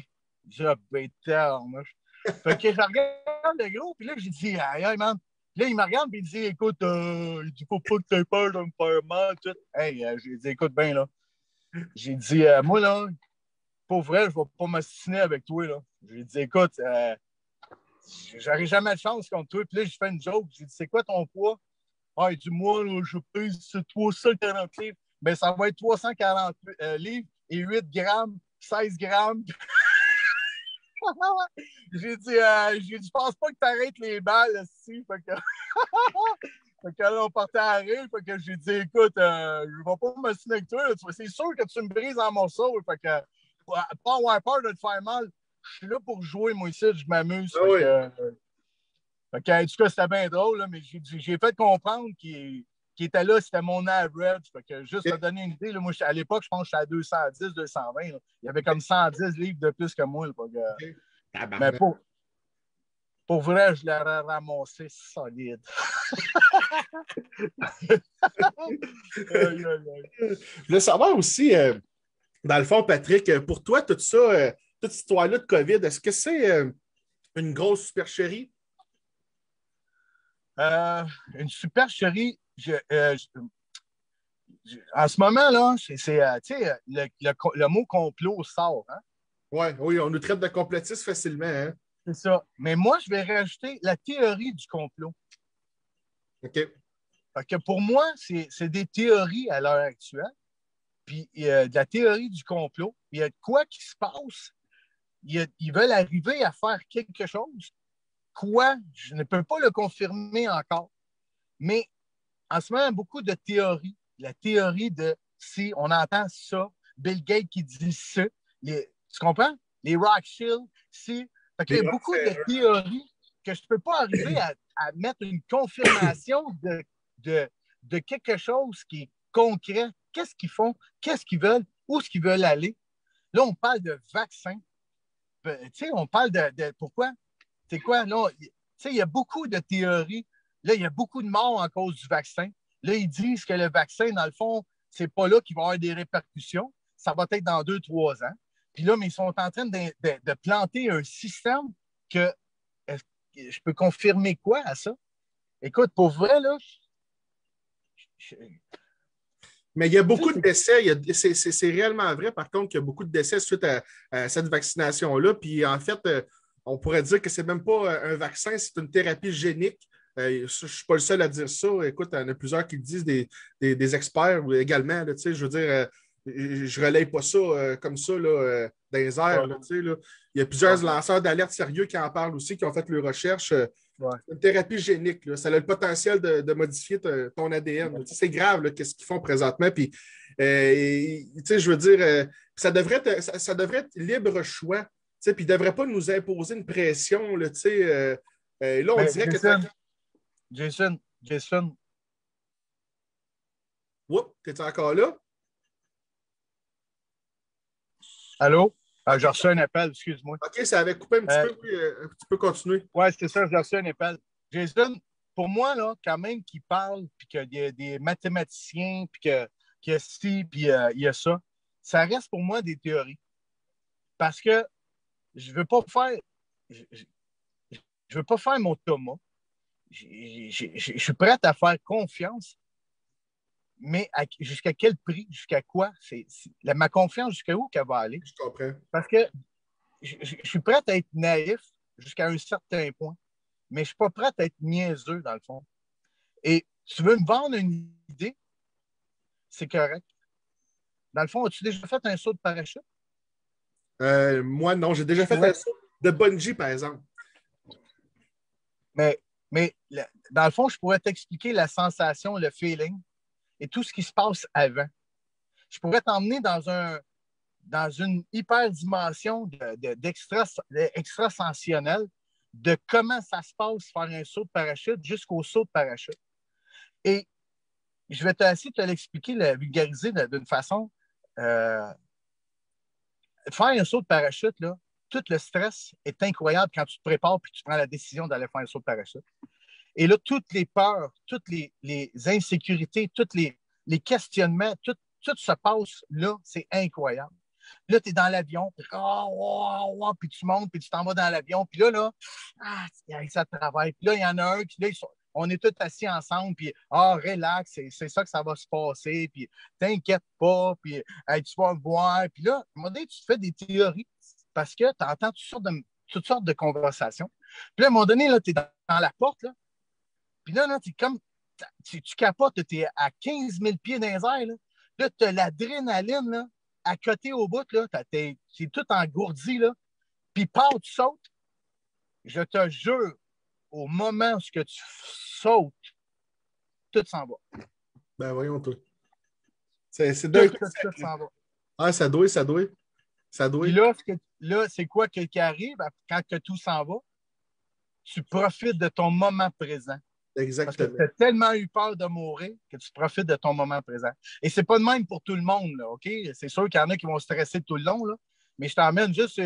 Je dis, ah, ben, tabarnouche. Fait que je regarde le gros, puis là, j'ai dit, aïe, aïe, man. Puis là, il me regarde, puis il dit, écoute, il dit, faut pas que tu aies peur de me faire mal, tout. Hey, j'ai dit, écoute bien, là. J'ai dit, moi, là, pour vrai, je vais pas m'assiner avec toi, là. J'ai dit, écoute, j'aurai jamais de chance contre toi. Puis là, je fais une joke. J'ai dit, c'est quoi ton poids? Ah, il dit, moi, là, je pèse 340 livres. Ben, ça va être 340 livres et 8 grammes, 16 grammes. J'ai dit, je pense pas que tu arrêtes les balles ici. Fait que... fait que là, on partait à rire. Fait que j'ai dit, écoute, je vais pas m'assiner avec toi. C'est sûr que tu me brises en morceaux. Fait que, pas avoir peur de te faire mal. Je suis là pour jouer, moi, ici. Je m'amuse. Ah oui. Fait que, en tout cas, c'était bien drôle, là, mais j'ai fait comprendre qu'il était là, c'était mon average. Fait que juste te donner une idée, là, moi, à l'époque, je pense que j'étais à 210, 220. Là. Il y avait comme 110 livres de plus que moi. Là, mais pour vrai, je l'aurais ramassé solide. Je voulais savoir aussi, dans le fond, Patrick, pour toi, tout ça, toute cette histoire-là de COVID, est-ce que c'est une grosse supercherie? Une supercherie, en ce moment, là, c'est le mot complot sort. Hein? Ouais, oui, on nous traite de complotistes facilement. Hein? C'est ça. Mais moi, je vais rajouter la théorie du complot. OK. Fait que pour moi, c'est des théories à l'heure actuelle. Puis de la théorie du complot. Il y a de quoi qui se passe. Ils veulent arriver à faire quelque chose. Quoi? Je ne peux pas le confirmer encore. Mais en ce moment, beaucoup de théories. La théorie de si on entend ça, Bill Gates qui dit ça, tu comprends? Les Rothschild, si. Fait qu'il y a beaucoup de théories que je ne peux pas arriver à mettre une confirmation de quelque chose qui est concret. Qu'est-ce qu'ils font? Qu'est-ce qu'ils veulent? Où est-ce qu'ils veulent aller? Là, on parle de vaccins. Tu sais, on parle de pourquoi? C'est quoi? Là, tu sais, il y a beaucoup de théories. Là, il y a beaucoup de morts à cause du vaccin. Là, ils disent que le vaccin, dans le fond, c'est pas là qu'il va y avoir des répercussions. Ça va être dans 2, 3 ans. Puis là, mais ils sont en train de planter un système que je peux confirmer quoi à ça? Écoute, pour vrai, là, mais il y a beaucoup de décès. C'est réellement vrai, par contre, qu'il y a beaucoup de décès suite à cette vaccination-là. Puis en fait, on pourrait dire que c'est même pas un vaccin, c'est une thérapie génique. Je ne suis pas le seul à dire ça. Écoute, il y en a plusieurs qui le disent, des experts également. Là, je veux dire, je ne relaye pas ça comme ça là, dans les airs. Là, là. Il y a plusieurs lanceurs d'alerte sérieux qui en parlent aussi, qui ont fait leurs recherches. Une thérapie génique, là, ça a le potentiel de modifier ton ADN. C'est grave qu'est-ce qu'ils font présentement. Puis, je veux dire, ça devrait être libre choix. Puis, ils ne devraient pas nous imposer une pression. Là, là on dirait Jason. Oups, t'es encore là? Allô? Ah, j'ai reçu un appel, excuse-moi. OK, ça avait coupé un petit peu. Oui, tu peux continuer. Oui, c'est ça, j'ai reçu un appel. Jason, pour moi, là, quand même qu'il parle, puis qu'il y a des mathématiciens, puis qu'il y a ci, puis il y a ça, ça reste pour moi des théories. Parce que je ne veux pas faire... Je veux pas faire mon Thomas. Je suis prêt à faire confiance, mais jusqu'à quel prix? Jusqu'à quoi? Ma confiance, jusqu'à où qu'elle va aller? Je comprends. Parce que je suis prêt à être naïf jusqu'à un certain point, mais je ne suis pas prêt à être niaiseux, dans le fond. Et tu veux me vendre une idée, c'est correct. Dans le fond, as-tu déjà fait un saut de parachute? Moi, non. J'ai déjà fait un saut de bungee, par exemple. Mais dans le fond, je pourrais t'expliquer la sensation, le feeling et tout ce qui se passe avant. Je pourrais t'emmener dans une hyperdimension d'extrasensationnel de comment ça se passe faire un saut de parachute jusqu'au saut de parachute. Et je vais essayer de te l'expliquer, le vulgariser d'une façon. Faire un saut de parachute, là, tout le stress est incroyable quand tu te prépares et tu prends la décision d'aller faire un saut de parachute. Et là, toutes les peurs, toutes les insécurités, tous les questionnements, tout se passe là. C'est incroyable. Là, tu es dans l'avion, puis puis tu montes, puis tu t'en vas dans l'avion, puis là, ça travaille. Puis là, il y en a un qui, là, on est tous assis ensemble, puis relax, c'est ça que ça va se passer, puis t'inquiète pas, puis hey, tu vas voir. Puis là, à un moment donné, tu te fais des théories parce que tu entends toutes sortes de conversations. Puis là, à un moment donné, tu es dans la porte, là, puis là, tu es comme, tu capotes, tu es à 15 000 pieds dans les airs, là. Là, tu as l'adrénaline, là, à côté au bout, là, c'est tout engourdi, là. Puis tu sautes. Je te jure, au moment où tu sautes, tout s'en va. Ben voyons, toi. C'est Tout s'en va. Ah, ça doit. Puis là, c'est quoi qui arrive quand que tout s'en va? Tu profites de ton moment présent. Exactement. Parce que tu as tellement eu peur de mourir que tu profites de ton moment présent. Et c'est pas de même pour tout le monde, là, OK? C'est sûr qu'il y en a qui vont stresser tout le long, là, mais je t'emmène juste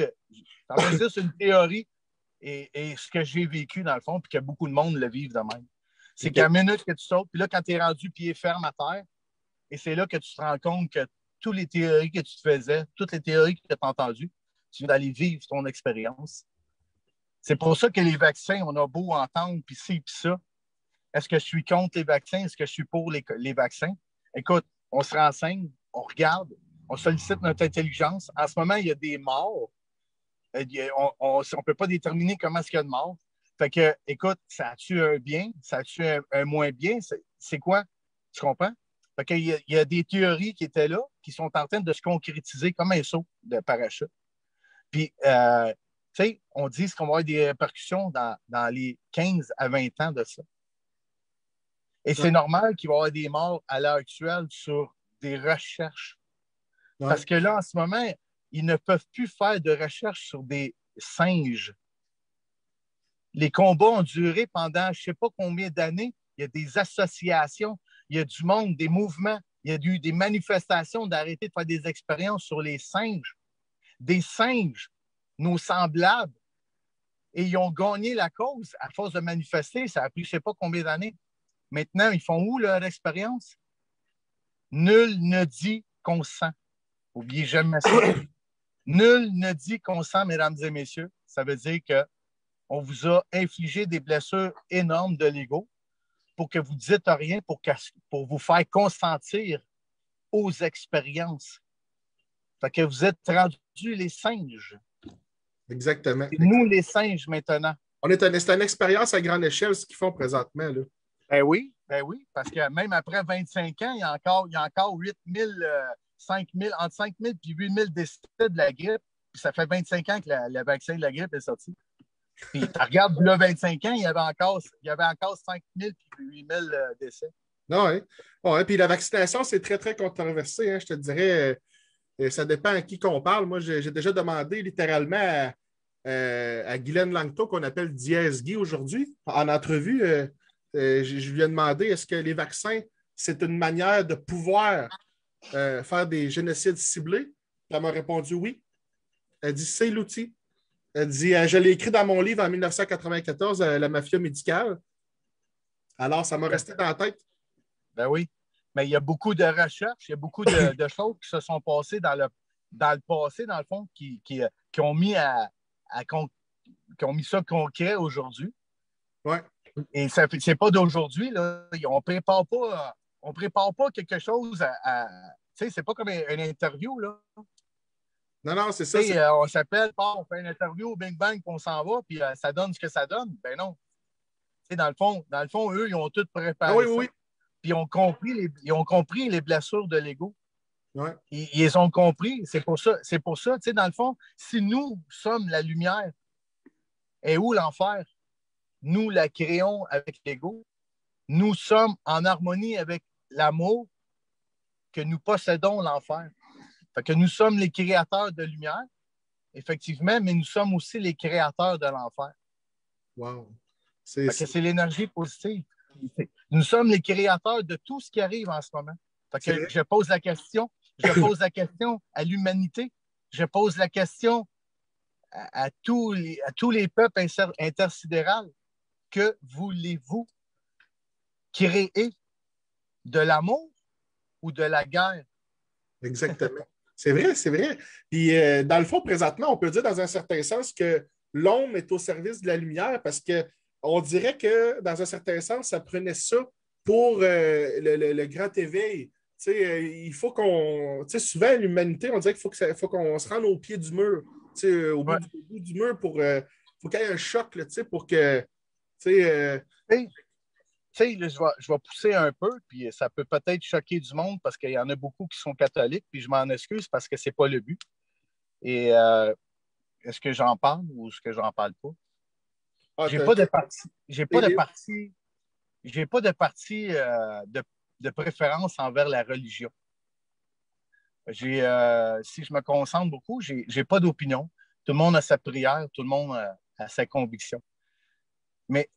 une théorie et ce que j'ai vécu, dans le fond, puis que beaucoup de monde le vivent de même. C'est qu'à la minute que tu sautes, puis là, quand tu es rendu pied ferme à terre, et c'est là que tu te rends compte que toutes les théories que tu te faisais, toutes les théories que tu as entendues, tu viens d'aller vivre ton expérience. C'est pour ça que les vaccins, on a beau entendre, puis ci, puis ça. Est-ce que je suis contre les vaccins? Est-ce que je suis pour les vaccins? Écoute, on se renseigne, on regarde, on sollicite notre intelligence. En ce moment, il y a des morts. On ne peut pas déterminer comment est-ce qu'il y a de morts. Fait que, écoute, ça a-tu un bien? Ça a-tu un moins bien? C'est quoi? Tu comprends? Fait qu'il y a des théories qui étaient là, qui sont en train de se concrétiser comme un saut de parachute. Puis, tu sais, on dit qu'on va avoir des répercussions dans les 15 à 20 ans de ça. Et c'est normal qu'il va y avoir des morts à l'heure actuelle sur des recherches. Ouais. Parce que là, en ce moment, ils ne peuvent plus faire de recherches sur des singes. Les combats ont duré pendant je ne sais pas combien d'années. Il y a des associations, il y a du monde, des mouvements, il y a eu des manifestations d'arrêter de faire des expériences sur les singes. Des singes, nos semblables. Et ils ont gagné la cause à force de manifester. Ça a pris je ne sais pas combien d'années. Maintenant, ils font où leur expérience? Nul ne dit consent. N'oubliez jamais ça. Nul ne dit consent, mesdames et messieurs. Ça veut dire qu'on vous a infligé des blessures énormes de l'ego pour que vous ne dites rien, pour vous faire consentir aux expériences. Fait que vous êtes rendus les singes. Exactement. C'est nous les singes maintenant. C'est une expérience à grande échelle, ce qu'ils font présentement, là. Ben oui, parce que même après 25 ans, il y a encore 8 000, 5 000, entre 5 000 et 8 000 décès de la grippe. Puis ça fait 25 ans que le vaccin de la grippe est sorti. Puis tu regardes, là, 25 ans, il y avait encore 5 000 et 8 000 décès. Non, oui. Ouais, puis la vaccination, c'est très, très controversé. Hein, je te dirais, ça dépend à qui qu'on parle. Moi, j'ai déjà demandé littéralement à Guylaine Langto, qu'on appelle Diaz Guy aujourd'hui, en entrevue. Je lui ai demandé est-ce que les vaccins, c'est une manière de pouvoir faire des génocides ciblés? Elle m'a répondu oui. Elle dit c'est l'outil. Elle dit je l'ai écrit dans mon livre en 1994, La mafia médicale. Alors, ça m'a resté dans la tête. Ben oui. Mais il y a beaucoup de recherches, il y a beaucoup de choses qui se sont passées dans le passé, dans le fond, qui ont mis qui ont mis ça concret aujourd'hui. Oui. Et c'est pas d'aujourd'hui, là. On ne prépare pas quelque chose tu sais, c'est pas comme une interview, là. Non, c'est ça. On s'appelle, on fait une interview au Big Bang, puis on s'en va, puis ça donne ce que ça donne. Ben non. Dans le fond, eux, ils ont tout préparé. Oui, ça. oui. Puis ils ont compris les blessures de l'ego. Ouais. Ils les ont compris. C'est pour ça, tu sais, dans le fond, si nous sommes la lumière, et où l'enfer? Nous la créons avec l'ego. Nous sommes en harmonie avec l'amour que nous possédons l'enfer. Fait que nous sommes les créateurs de lumière, effectivement, mais nous sommes aussi les créateurs de l'enfer. Wow. C'est l'énergie positive. Nous sommes les créateurs de tout ce qui arrive en ce moment. Fait que je pose la question à l'humanité. Je pose la question à tous les peuples intersidéraux. Que voulez-vous? créer de l'amour ou de la guerre? Exactement. C'est vrai, c'est vrai. Puis, dans le fond, présentement, on peut dire dans un certain sens que l'ombre est au service de la lumière parce qu'on dirait que, dans un certain sens, ça prenait ça pour le grand éveil. Tu sais, il faut qu'on. Tu sais, souvent, l'humanité, on dirait faut qu'on se rende au pied du mur, tu sais, Ouais. au bout du mur pour. Faut qu'il y ait un choc, là, tu sais, pour que. Tu sais, Tu sais, là, je vais pousser un peu, puis ça peut peut-être choquer du monde parce qu'il y en a beaucoup qui sont catholiques, puis je m'en excuse parce que c'est pas le but. Et est-ce que j'en parle ou est-ce que j'en parle pas? J'ai pas de parti, j'ai pas de parti, j'ai pas de parti de préférence envers la religion. Si je me concentre beaucoup, j'ai pas d'opinion. Tout le monde a sa prière, tout le monde a sa conviction. Mais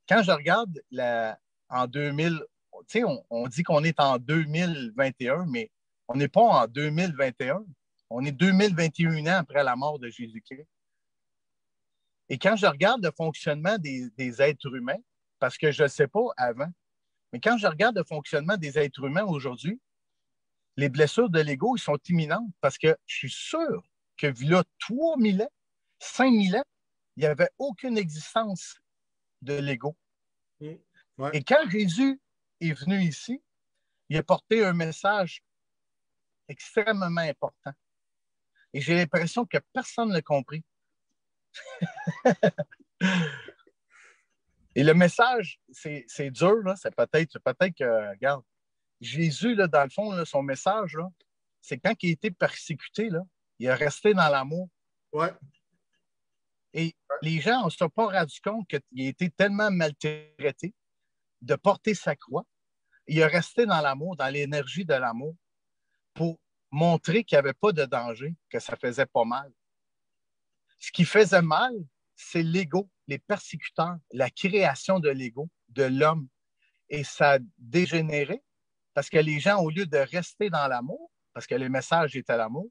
quand je regarde en 2000, tu sais, on dit qu'on est en 2021, mais on n'est pas en 2021. On est 2021 ans après la mort de Jésus-Christ. Et quand je regarde le fonctionnement des êtres humains, parce que je ne sais pas avant, mais quand je regarde le fonctionnement des êtres humains aujourd'hui, les blessures de l'ego, ils sont imminentes parce que je suis sûr que, là, 3000 ans, 5000 ans, il n'y avait aucune existence de l'ego. Ouais. Et quand Jésus est venu ici, il a porté un message extrêmement important. Et j'ai l'impression que personne ne l'a compris. Et le message, c'est dur, là. C'est peut-être que, regarde, Jésus, là, dans le fond, là, son message, là, c'est quand il a été persécuté, là, il est resté dans l'amour. Ouais. Et les gens ne se sont pas rendus compte qu'il a été tellement maltraité de porter sa croix. Il est resté dans l'amour, dans l'énergie de l'amour, pour montrer qu'il n'y avait pas de danger, que ça ne faisait pas mal. Ce qui faisait mal, c'est l'ego, les persécuteurs, la création de l'ego, de l'homme. Et ça a dégénéré parce que les gens, au lieu de rester dans l'amour, parce que le message était l'amour,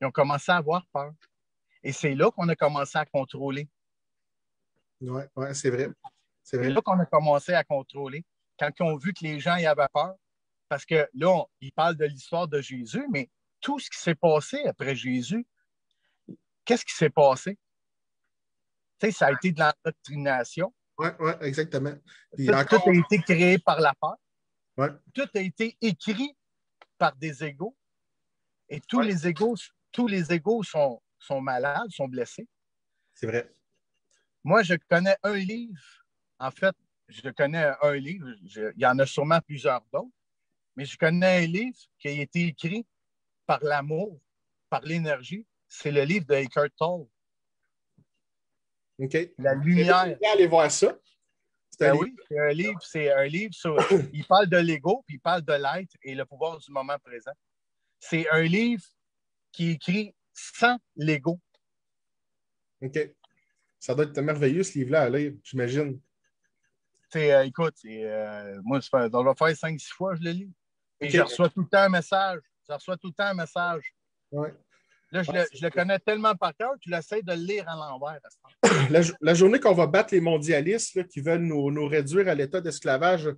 ils ont commencé à avoir peur. Et c'est là qu'on a commencé à contrôler. Oui, ouais, c'est vrai. C'est vrai. C'est là qu'on a commencé à contrôler. Quand ils ont vu que les gens y avaient peur, parce que là, ils parlent de l'histoire de Jésus, mais tout ce qui s'est passé après Jésus, qu'est-ce qui s'est passé? Tu sais, ça a été de l'endoctrination. Oui, ouais, exactement. Tout a été créé par la peur. Ouais. Tout a été écrit par des égos. Et tous les égos sont malades, sont blessés. C'est vrai. Moi, je connais un livre. En fait, je connais un livre. Il y en a sûrement plusieurs d'autres. Mais je connais un livre qui a été écrit par l'amour, par l'énergie. C'est le livre de Eckhart Tolle. OK. La lumière. Allez voir ça. Oui, c'est un livre sur. Il parle de l'ego, puis il parle de l'être et le pouvoir du moment présent. C'est un livre qui est écrit sans l'ego. OK. Ça doit être merveilleux, ce livre-là, à lire, j'imagine. Écoute, moi, ça doit faire 5-6 fois que je le lis. Et okay. Je reçois tout le temps un message. Ouais. Là, je le connais tellement par cœur, tu l'essaies de le lire à l'envers. La journée qu'on va battre les mondialistes là, qui veulent nous réduire à l'état d'esclavage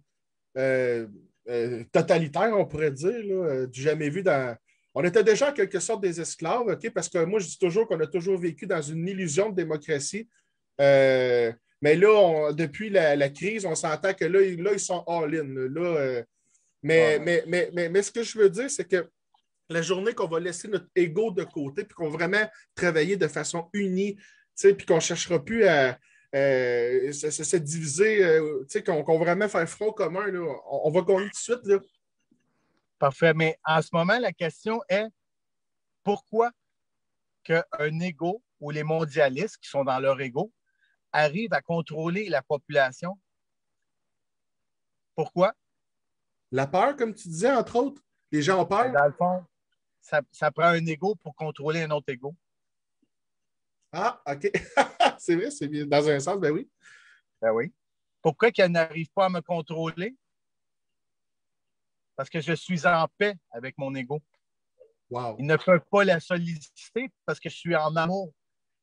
totalitaire, on pourrait dire, là, du jamais vu dans. On était déjà en quelque sorte des esclaves, OK? Parce que moi, je dis toujours qu'on a toujours vécu dans une illusion de démocratie. Mais là, depuis la crise, on s'entend que là, ils sont all-in. Mais ce que je veux dire, c'est que la journée qu'on va laisser notre ego de côté puis qu'on va vraiment travailler de façon unie, puis qu'on ne cherchera plus à se diviser, qu'on va vraiment faire front commun, là, on va gagner tout de suite. Là. Parfait. Mais en ce moment, la question est pourquoi qu'un ego ou les mondialistes qui sont dans leur ego arrivent à contrôler la population? Pourquoi? La peur, comme tu disais, entre autres. Les gens ont peur. Dans le fond, ça prend un ego pour contrôler un autre ego. Ah, OK. C'est vrai, c'est bien. Dans un sens, ben oui. Ben oui. Pourquoi qu'ils n'arrivent pas à me contrôler? Parce que je suis en paix avec mon ego. Wow. Ils ne peuvent pas la solliciter parce que je suis en amour.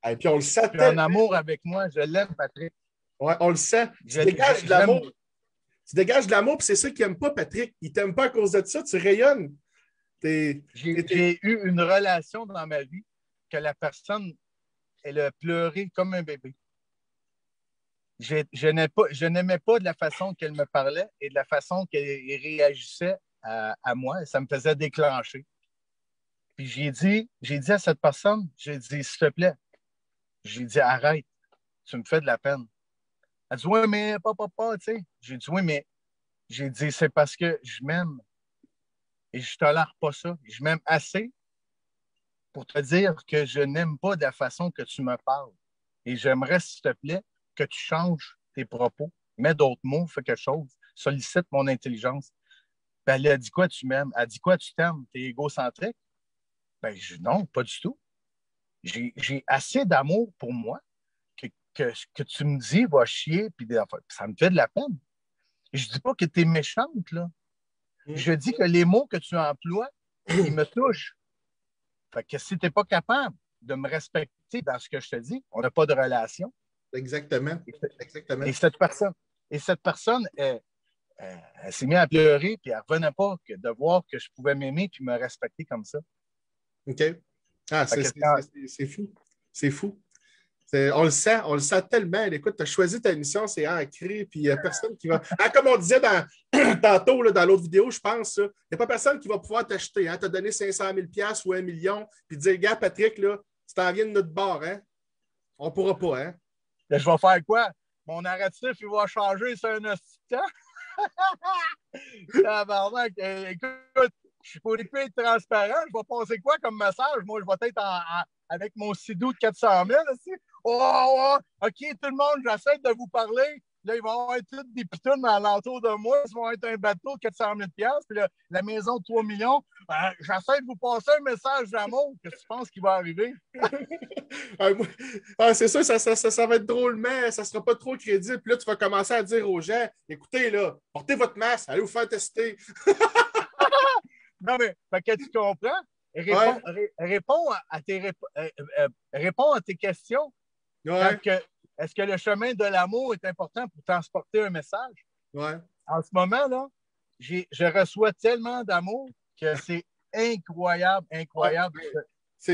Et puis on le sait. Je suis en amour avec moi. Je l'aime, Patrick. Oui, on le sent. Tu dégages de l'amour. Tu dégages de l'amour, puis c'est ça qu'il n'aime pas, Patrick. Il t'aime pas à cause de ça, tu rayonnes. J'ai eu une relation dans ma vie que la personne, elle a pleuré comme un bébé. Je n'aimais pas de la façon qu'elle me parlait et de la façon qu'elle réagissait à moi. Et ça me faisait déclencher. Puis j'ai dit à cette personne, j'ai dit, s'il te plaît, j'ai dit, arrête, tu me fais de la peine. Elle dit, oui, mais papa, tu sais. J'ai dit, oui, mais j'ai dit, c'est parce que je m'aime et je tolère pas ça. Je m'aime assez pour te dire que je n'aime pas de la façon que tu me parles. Et j'aimerais, s'il te plaît, que tu changes tes propos, mets d'autres mots, fais quelque chose, sollicite mon intelligence. Ben, elle a dit quoi, tu m'aimes? Elle a dit quoi, tu t'aimes? T'es égocentrique? Ben, non, pas du tout. J'ai assez d'amour pour moi que tu me dis, va chier, puis ça me fait de la peine. Je dis pas que tu es méchante, là. Je dis que les mots que tu emploies, ils me touchent. Fait que si tu n'es pas capable de me respecter dans ce que je te dis, on n'a pas de relation. Exactement. Exactement. Et cette personne, elle s'est mise à pleurer, puis elle ne revenait pas de voir que je pouvais m'aimer puis me respecter comme ça. OK. Ah, c'est fou. C'est fou. On le sent tellement. Écoute, tu as choisi ta mission, c'est ancré, puis il n'y a personne qui va. Ah, comme on disait tantôt là, dans l'autre vidéo, je pense, il n'y a pas personne qui va pouvoir t'acheter. Hein, t'as donné 500 000 $ ou 1 million, puis dire, gars, Patrick, là, tu t'en viens de notre bord, hein? On ne pourra pas, hein? Là, je vais faire quoi? Mon narratif, il va changer, c'est un assistant. Tabarnak, écoute, je suis pour être transparent. Je vais passer quoi comme message? Moi, je vais être avec mon sidou de 400 000. Aussi. Oh, OK, tout le monde, j'essaie de vous parler. Là, ils vont être toutes des pitounes alentour de moi. Ils vont être un bateau de 400 000 $. Puis là, la maison de 3 millions. J'essaie de vous passer un message d'amour. Qu'est-ce que tu penses qui va arriver? C'est sûr, ça va être drôlement, ça ne sera pas trop crédible. Puis là, tu vas commencer à dire aux gens, écoutez, là, portez votre masque, allez vous faire tester. Non, mais fait que tu comprends? Réponds à tes questions. Ouais. Est-ce que le chemin de l'amour est important pour transporter un message? Ouais. En ce moment, là, je reçois tellement d'amour que c'est incroyable. Ouais.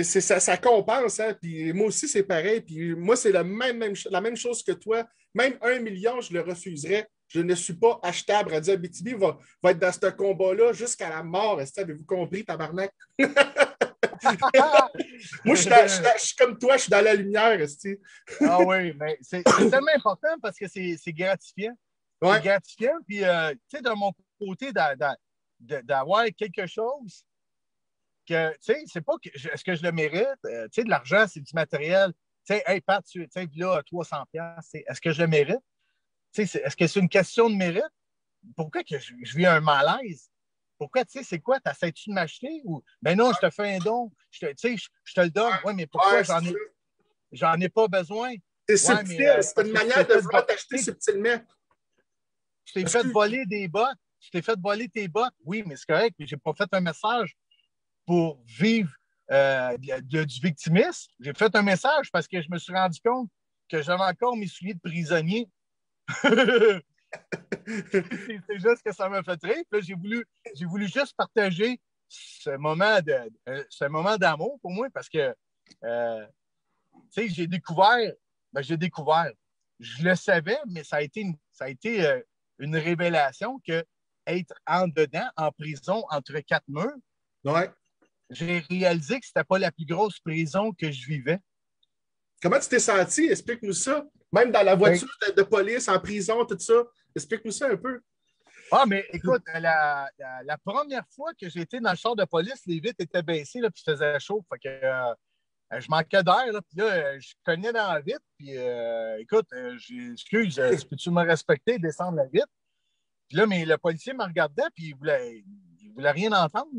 Ça compense, hein? Puis moi aussi, c'est pareil. Puis moi, c'est la même chose que toi. Même 1 million, je le refuserais. Je ne suis pas achetable. Radio Abitibi va être dans ce combat-là jusqu'à la mort. Avez-vous compris, tabarnak? Moi, je suis comme toi, je suis dans la lumière. Ah oui, mais c'est tellement important parce que c'est gratifiant. Ouais. C'est gratifiant. Puis, tu sais, de mon côté, d'avoir quelque chose que, tu sais, c'est pas que est-ce que je le mérite? Tu sais, de l'argent, c'est du matériel. Tu sais, hey, Pat, tu sais, là, 300$, est-ce que je le mérite? Tu sais, est-ce que c'est une question de mérite? Pourquoi que je vis un malaise? Pourquoi, tu sais, c'est quoi? T'essaies-tu de m'acheter? Ou, ben non, je te fais un don. Tu sais, je te le donne. Oui, mais pourquoi j'en ai pas besoin? C'est subtil. C'est une manière de vouloir t'acheter subtilement. Je t'ai fait voler des bottes. Je t'ai fait voler tes bottes. Oui, mais c'est correct. J'ai pas fait un message pour vivre du victimisme. J'ai fait un message parce que je me suis rendu compte que j'avais encore mes souliers de prisonnier. C'est juste que ça m'a fait rire. Puis là, j'ai voulu juste partager ce moment d'amour pour moi parce que tu sais, j'ai découvert. Je le savais, mais ça a été une révélation que être en dedans, en prison, entre quatre murs, ouais. J'ai réalisé que c'était pas la plus grosse prison que je vivais. Comment tu t'es senti? Explique-nous ça. Même dans la voiture de police, en prison, tout ça. Explique-nous ça un peu. Ah, mais écoute, la première fois que j'ai été dans le char de police, les vitres étaient baissées, là, puis il faisait chaud. Fait que je manquais d'air, là, puis là, je cognais dans la vitre, puis écoute, excuse, peux-tu me respecter, descendre la vitre? Puis là, mais le policier me regardait, puis il voulait rien entendre.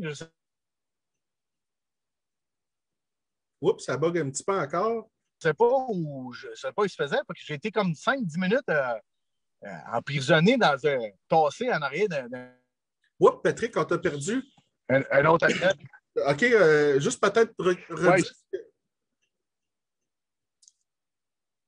Oups, ça bug un petit peu encore. Je ne sais pas où il se faisait, parce que j'ai été comme 5-10 minutes emprisonné dans un tassé en arrière d'un. Oups, Patrick, on t'a perdu. Un autre appel. OK, juste peut-être redire.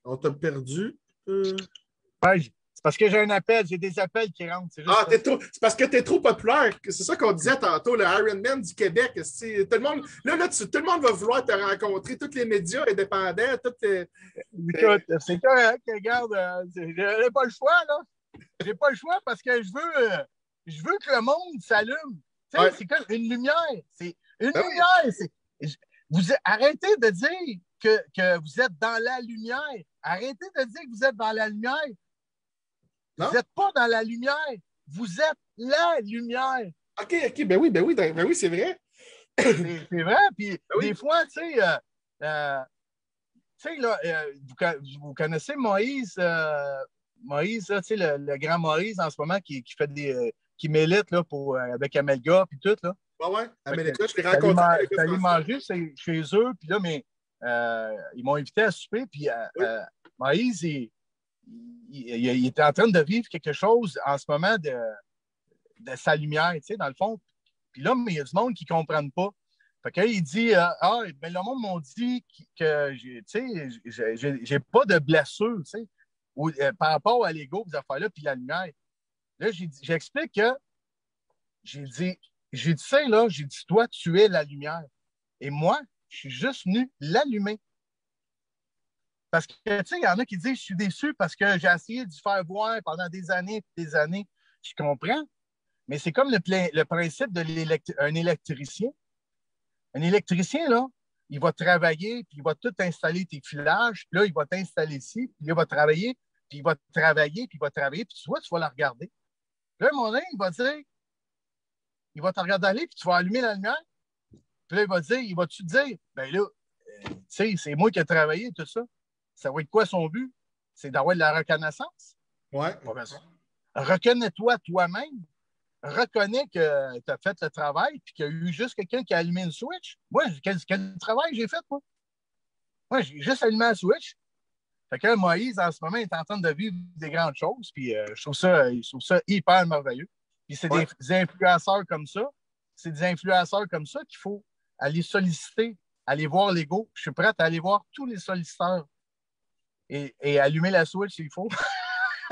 On t'a perdu. Ouais, C'est parce que j'ai un appel, j'ai des appels qui rentrent. C'est juste Ah, c'est parce que tu es trop populaire. C'est ça qu'on disait tantôt, le Ironman du Québec. Tout le monde, tout le monde va vouloir te rencontrer, tous les médias indépendants, Écoute, c'est correct, regarde, j'ai pas le choix, là. J'ai pas le choix parce que je veux que le monde s'allume. Ouais. C'est comme une lumière. C'est une Ah lumière. Arrêtez de dire que vous êtes dans la lumière. Arrêtez de dire que vous êtes dans la lumière. Non? Vous n'êtes pas dans la lumière. Vous êtes la lumière. OK, ben oui, c'est vrai. C'est vrai. Puis oui. des fois, tu sais, là, vous connaissez Moïse, Moïse, là, le grand Moïse en ce moment qui fait qui milite là, avec Amelga puis tout. Là. Ouais. Amelga, je l'ai rencontré. rencontré. Je suis allé manger chez eux, puis là, mais ils m'ont invité à souper, puis Moïse, il était en train de vivre quelque chose en ce moment de sa lumière, tu sais, dans le fond. Puis là, mais il y a du monde qui ne comprennent pas. Fait que là, il dit ben, le monde m'a dit que j'ai pas de blessure, tu sais, par rapport à l'ego, ces affaires-là, puis la lumière. Là, j'explique que j'ai dit ça, là, j'ai dit, toi, tu es la lumière. Et moi, je suis juste venu l'allumer. Parce que, tu sais, il y en a qui disent, je suis déçu parce que j'ai essayé de faire voir pendant des années et des années. Je comprends. Mais c'est comme le principe d'un électricien. Un électricien, là, il va travailler, puis il va tout installer tes filages, puis là, il va t'installer ici, puis il va travailler, puis il va travailler, puis il va travailler, puis tu vois, tu vas la regarder. Là, mon ami, il va te regarder aller, puis tu vas allumer la lumière. Puis là, il va-tu te dire, ben là, tu sais, c'est moi qui ai travaillé, tout ça. Ça va être quoi son but? C'est d'avoir de la reconnaissance? Ouais. Reconnais-toi toi-même. Reconnais que tu as fait le travail puis qu'il y a eu juste quelqu'un qui a allumé une switch. Moi, quel travail j'ai fait, moi? Moi, j'ai juste allumé la switch. Fait que Moïse, en ce moment, est en train de vivre des grandes choses. Puis je trouve ça hyper merveilleux. Puis c'est des influenceurs comme ça. C'est des influenceurs comme ça qu'il faut aller solliciter, aller voir l'ego. Je suis prêt à aller voir tous les solliciteurs et allumer la switch s'il faut.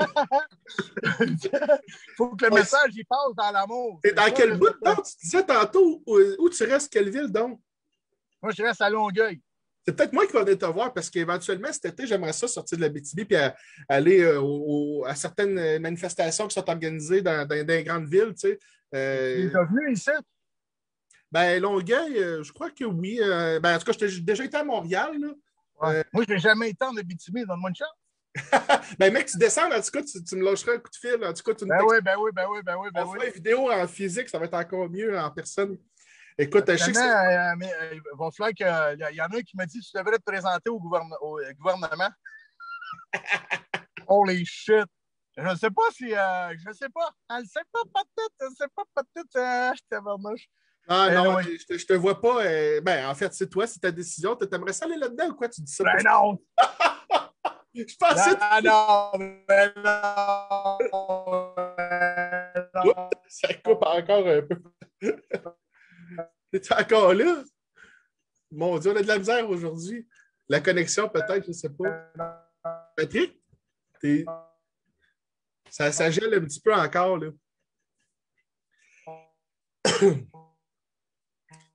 Il faut que le message il passe dans l'amour. Et dans quel bout, donc? Tu disais tantôt où tu restes, quelle ville, donc? Moi, je reste à Longueuil. C'est peut-être moi qui vais venir te voir parce qu'éventuellement, cet été, j'aimerais ça sortir de la BTB et aller à certaines manifestations qui sont organisées dans des grandes villes. Tu sais. Tu es venu ici? Ben, Longueuil, je crois que oui. Ben, en tout cas, j'ai déjà été à Montréal. Là. Ouais. Moi, je n'ai jamais été en BTB. Donne-moi une chance. Ben, mec, tu descends, en tout cas, tu me lâcheras un coup de fil. En tout cas, tu me on fera une vidéo en physique, ça va être encore mieux en personne. Écoute, je sais que il va falloir qu'il y en a un qui m'a dit que tu devrais te présenter au gouvernement. Holy shit! Je ne sais pas si. Je ne sais pas. Elle ne sait pas, peut-être. Je ne sais pas, peut-être. Je t'ai Ah non, je te vois pas. Ben, en fait, c'est toi, c'est ta décision. Tu aimerais ça aller là-dedans ou quoi? Tu dis ça? Ben non! Je pensais. Non. Ça coupe encore un peu. T'es encore là? Mon Dieu, on a de la misère aujourd'hui. La connexion, peut-être, je ne sais pas. Patrick? Ça gèle un petit peu encore, là.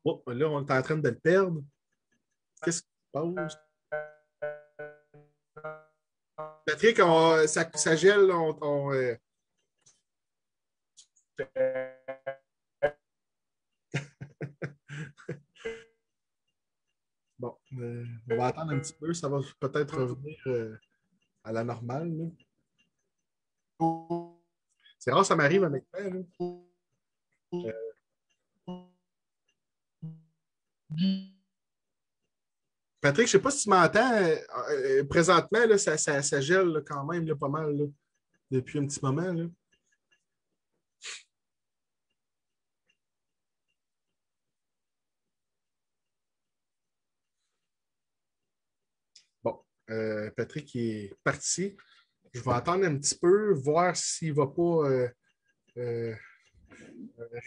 Oh, là, on est en train de le perdre. Qu'est-ce qui se passe? Patrick, ça gèle. Bon, on va attendre un petit peu. Ça va peut-être revenir à la normale. Là. C'est rare, ça m'arrive avec toi. Patrick, je ne sais pas si tu m'entends. Présentement, là, ça gèle là, quand même là, pas mal là, depuis un petit moment. Là. Bon, Patrick est parti. Je vais attendre un petit peu, voir s'il ne va pas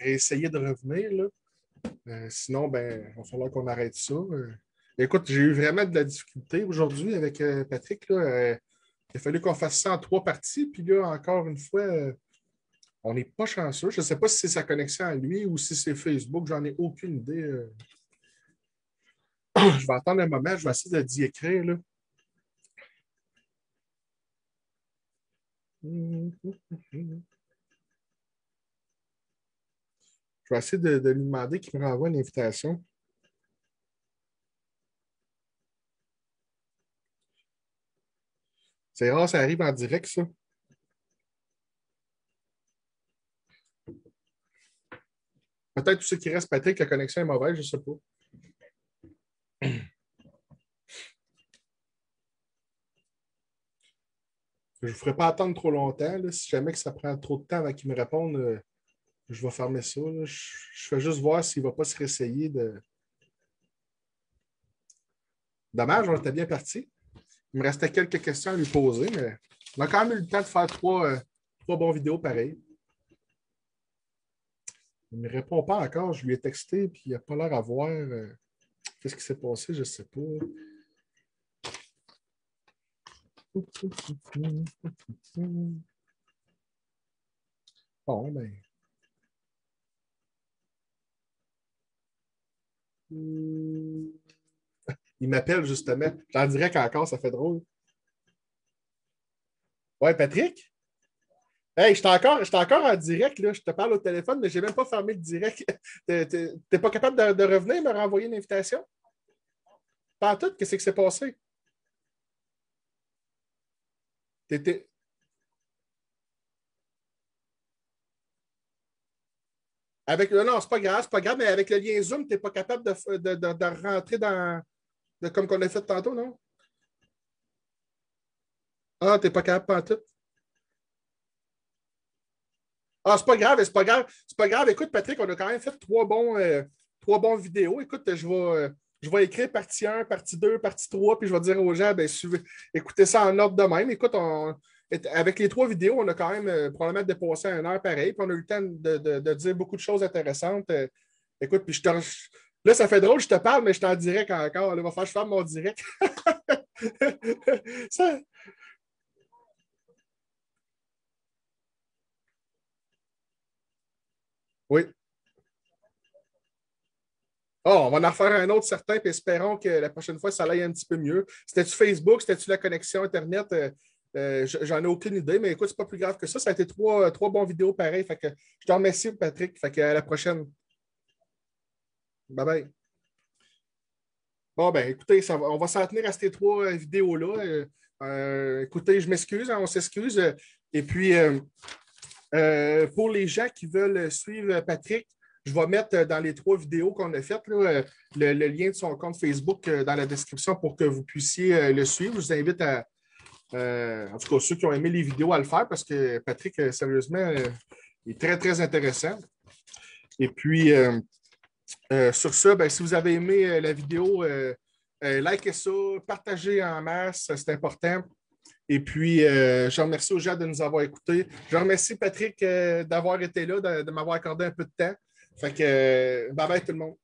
réessayer de revenir. Là. Sinon, ben, il va falloir qu'on arrête ça. Écoute, j'ai eu vraiment de la difficulté aujourd'hui avec Patrick. Là. Il a fallu qu'on fasse ça en 3 parties. Puis là, encore une fois, on n'est pas chanceux. Je ne sais pas si c'est sa connexion à lui ou si c'est Facebook. J'en ai aucune idée. Je vais attendre un moment. Je vais essayer d'y écrire. Là. Je vais essayer de lui demander qu'il me renvoie une invitation. C'est rare, ça arrive en direct, ça. Peut-être tout ce qui reste, Patrick, la connexion est mauvaise, je ne sais pas. Je ne vous ferai pas attendre trop longtemps. Là. Si jamais que ça prend trop de temps avant qu'il me réponde, je vais fermer ça. Là. Je fais juste voir s'il ne va pas se réessayer de. Dommage, on était bien parti. Il me restait quelques questions à lui poser, mais on a quand même eu le temps de faire 3 bons vidéos pareilles. Il ne me répond pas encore. Je lui ai texté, puis il n'a pas l'air à voir. Qu'est-ce qui s'est passé? Je ne sais pas. Bon, ben. Il m'appelle justement. J'en dirais qu'encore, ça fait drôle. Ouais, Patrick? Hey, je suis encore en direct, là. Je te parle au téléphone, mais je n'ai même pas fermé le direct. T'es pas capable de revenir me renvoyer une invitation? Pas en tout, qu'est-ce qui s'est passé? T'étais. Non, c'est pas grave, mais avec le lien Zoom, tu n'es pas capable de rentrer comme qu'on a fait tantôt, non? Ah, tu n'es pas capable pas en tout. Ah, c'est pas grave, c'est pas grave. C'est pas grave. Écoute, Patrick, on a quand même fait 3 bons vidéos. Écoute, je vais écrire partie 1, partie 2, partie 3, puis je vais dire aux gens, ben, écoutez ça en ordre de même. Écoute, avec les 3 vidéos, on a quand même probablement dépassé 1 heure pareil, puis on a eu le temps de dire beaucoup de choses intéressantes. Écoute, puis là, ça fait drôle, je te parle, mais je suis en direct encore. Là, il va falloir que je ferme mon direct. Ça- Oui. Oh, on va en refaire un autre certain, puis espérons que la prochaine fois, ça aille un petit peu mieux. C'était-tu Facebook? C'était-tu la connexion Internet? J'en ai aucune idée, mais écoute, c'est pas plus grave que ça. Ça a été 3 bons vidéos pareils. Fait que je te remercie, Patrick. Fait que à la prochaine. Bye bye. Bon, ben, écoutez, on va s'en tenir à ces 3 vidéos-là. Écoutez, je m'excuse, hein, on s'excuse. Et puis, pour les gens qui veulent suivre Patrick, je vais mettre dans les 3 vidéos qu'on a faites là, le lien de son compte Facebook dans la description pour que vous puissiez le suivre. Je vous invite en tout cas, ceux qui ont aimé les vidéos à le faire parce que Patrick, sérieusement, est très, très intéressant. Et puis, sur ça, ben, si vous avez aimé la vidéo, likez ça, partagez en masse, c'est important. Et puis, je remercie aux gens de nous avoir écoutés. Je remercie Patrick d'avoir été là, de m'avoir accordé un peu de temps. Fait que, bye bye tout le monde.